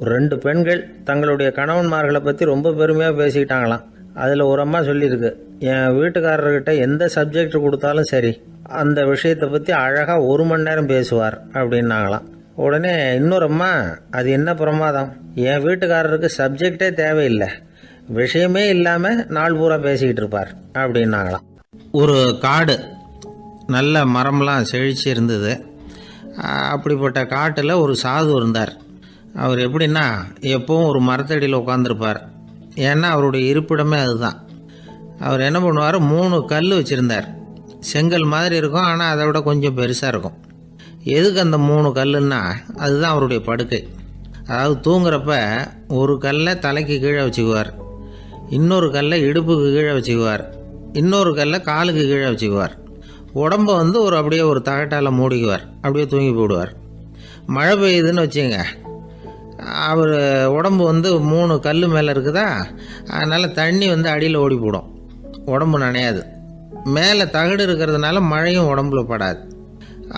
2 பெண்கள் தங்களுடைய கணவன்மார்களை பற்றி ரொம்ப பெருமையாக பேசிக்கிட்டாங்களாம். அதில் ஒரு அம்மா சொல்லியிருக்கு, என் வீட்டுக்காரர்கிட்ட எந்த சப்ஜெக்ட் கொடுத்தாலும் சரி அந்த விஷயத்தை பற்றி அழகாக 1 மணி நேரம் பேசுவார் அப்படின்னாங்களாம். உடனே இன்னொரு அம்மா, அது என்ன பிரமாதம், என் வீட்டுக்காரருக்கு சப்ஜெக்டே தேவையில்லை, விஷயமே இல்லாமல் நாள் பூரா பேசிக்கிட்டு இருப்பார் அப்படின்னாங்களாம். ஒரு காடு, நல்ல மரம்லாம் செழிச்சு இருந்தது. அப்படிப்பட்ட காட்டில் ஒரு சாது இருந்தார். அவர் எப்படின்னா எப்பவும் ஒரு மரத்தடியில் உட்காந்துருப்பார். ஏன்னா அவருடைய இருப்பிடமே அதுதான். அவர் என்ன பண்ணுவார், 3 கல் வச்சுருந்தார். செங்கல் மாதிரி இருக்கும், ஆனால் அதை விட கொஞ்சம் பெருசாக இருக்கும். எதுக்கு அந்த 3 கல்லுன்னா அதுதான் அவருடைய படுக்கை. அதாவது தூங்குறப்ப ஒரு கல்லை தலைக்கு கீழே வச்சுக்குவார், இன்னொரு கல்லை இடுப்புக்கு கீழே வச்சுக்குவார், இன்னொரு கல்லை காலுக்கு கீழே வச்சுக்குவார். உடம்பை வந்து அப்படியே ஒரு தகட்டால் மூடிக்குவார், அப்படியே தூங்கி போடுவார். மழை பெய்யுதுன்னு வச்சுங்க, அவர் உடம்பு வந்து 3 கல் மேலே இருக்குதா, அதனால் தண்ணி வந்து அடியில் ஓடி போடும், உடம்பு நனையாது. மேலே தகடு இருக்கிறதுனால மழையும் உடம்புல படாது.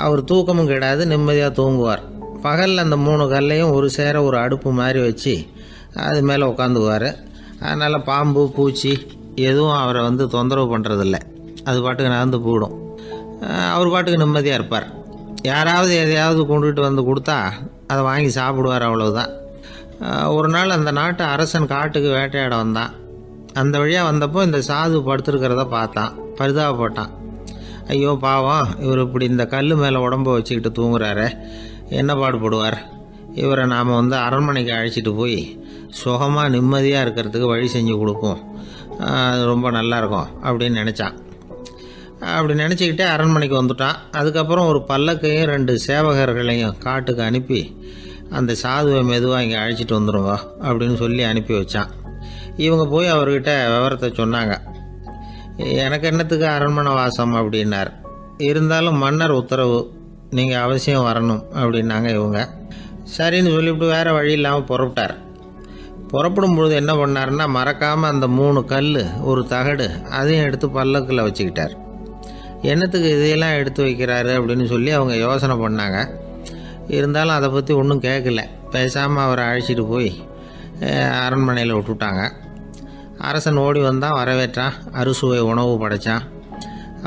அவர் தூக்கமும் கிடாது, நிம்மதியாக தூங்குவார். பகலில் அந்த 3 கல்லையும் ஒரு சேர ஒரு அடுப்பு மாதிரி வச்சு அது மேலே உட்காந்துக்குவார். அதனால் பாம்பு பூச்சி எதுவும் அவரை வந்து தொந்தரவு பண்ணுறதில்ல, அது பாட்டுக்கு நடந்து போயிடும். அவர் பாட்டுக்கு நிம்மதியாக இருப்பார். யாராவது எதையாவது கொண்டுகிட்டு வந்து கொடுத்தா அதை வாங்கி சாப்பிடுவார், அவ்வளவுதான். ஒரு நாள் அந்த நாட்டு அரசன் காட்டுக்கு வேட்டையாட வந்தான். அந்த வழியாக வந்தப்போ இந்த சாது படுத்துருக்கிறத பார்த்தான், பரிதாபப்பட்டான். ஐயோ பாவம், இவர் இப்படி இந்த கல் மேலே உடம்பை வச்சுக்கிட்டு தூங்குறாரு, என்ன பாடுபடுவார், இவரை நாம் வந்து அரண்மனைக்கு அழைச்சிட்டு போய் சுகமாக நிம்மதியாக இருக்கிறதுக்கு வழி செஞ்சு கொடுப்போம், அது ரொம்ப நல்லாயிருக்கும் அப்படின்னு நினச்சான். அப்படி நினச்சிக்கிட்டே அரண்மனைக்கு வந்துட்டான். அதுக்கப்புறம் ஒரு பல்லக்கையும் 2 சேவகர்களையும் காட்டுக்கு அனுப்பி அந்த சாதுவை மெதுவாக இங்கே அழைச்சிட்டு வந்துடுங்க அப்படின்னு சொல்லி அனுப்பி வச்சான். இவங்க போய் அவர்கிட்ட விவரத்தை சொன்னாங்க. எனக்கு என்னத்துக்கு அரண்மனை வாசம் அப்படின்னார். இருந்தாலும் மன்னர் உத்தரவு, நீங்கள் அவசியம் வரணும் அப்படின்னாங்க இவங்க. சரின்னு சொல்லிவிட்டு வேறு வழி இல்லாமல் புறப்பட்டார். புறப்படும் பொழுது என்ன பண்ணாருன்னா, மறக்காமல் அந்த 3 கல் ஒரு தகடு அதையும் எடுத்து பல்லக்கில் வச்சுக்கிட்டார். என்னத்துக்கு இதையெல்லாம் எடுத்து வைக்கிறாரு அப்படின்னு சொல்லி அவங்க யோசனை பண்ணாங்க. இருந்தாலும் அதை பற்றி ஒன்றும் கேட்கல. பேசாமல் அவரை அழைச்சிட்டு போய் அரண்மனையில் விட்டுட்டாங்க. அரசன் ஓடி வந்தான், வரவேற்றான், அறுசுவை உணவு படைத்தான்.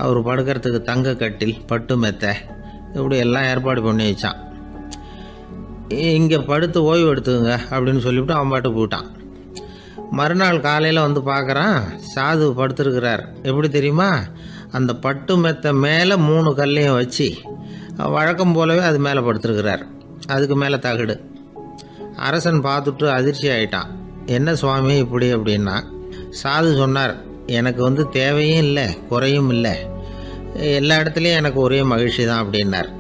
அவர் படுக்கிறதுக்கு தங்க கட்டில், பட்டு மெத்தை, இப்படி எல்லாம் ஏற்பாடு பண்ணி வச்சான். இங்கே படுத்து ஓய்வு எடுத்துங்க அப்படின்னு சொல்லிவிட்டு அவன் பாட்டு போயிட்டான். மறுநாள் காலையில் வந்து பார்க்குறான், சாது படுத்துருக்கிறார். எப்படி தெரியுமா, அந்த பட்டு மெத்தை மேலே 3 கல்லையும் வச்சு வழக்கம் போலவே அது மேலே படுத்துருக்கிறார், அதுக்கு மேலே தகடு. அரசன் பார்த்துட்டு அதிர்ச்சி ஆகிட்டான். என்ன சுவாமி இப்படி அப்படின்னா, சாது சொன்னார், எனக்கு வந்து தேவையும் இல்லை குறையும் இல்லை, எல்லா இடத்துலையும் எனக்கு ஒரே மகிழ்ச்சி தான் அப்படின்னார்.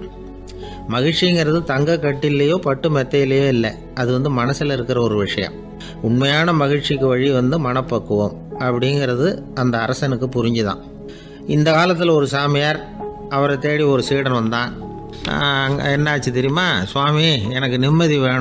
மகிழ்ச்சிங்கிறது தங்க கட்டிலேயோ பட்டு மெத்தையிலேயோ இல்லை, அது வந்து மனசில் இருக்கிற ஒரு விஷயம். உண்மையான மகிழ்ச்சிக்கு வழி வந்து மனப்பக்குவம் அப்படிங்கிறது அந்த அரசனுக்கு புரிஞ்சுதான். இந்த காலத்தில் ஒரு சாமியார், அவரை தேடி ஒரு சீடன் வந்தான். என்னாச்சு தெரியுமா, சுவாமி எனக்கு நிம்மதி வேணும்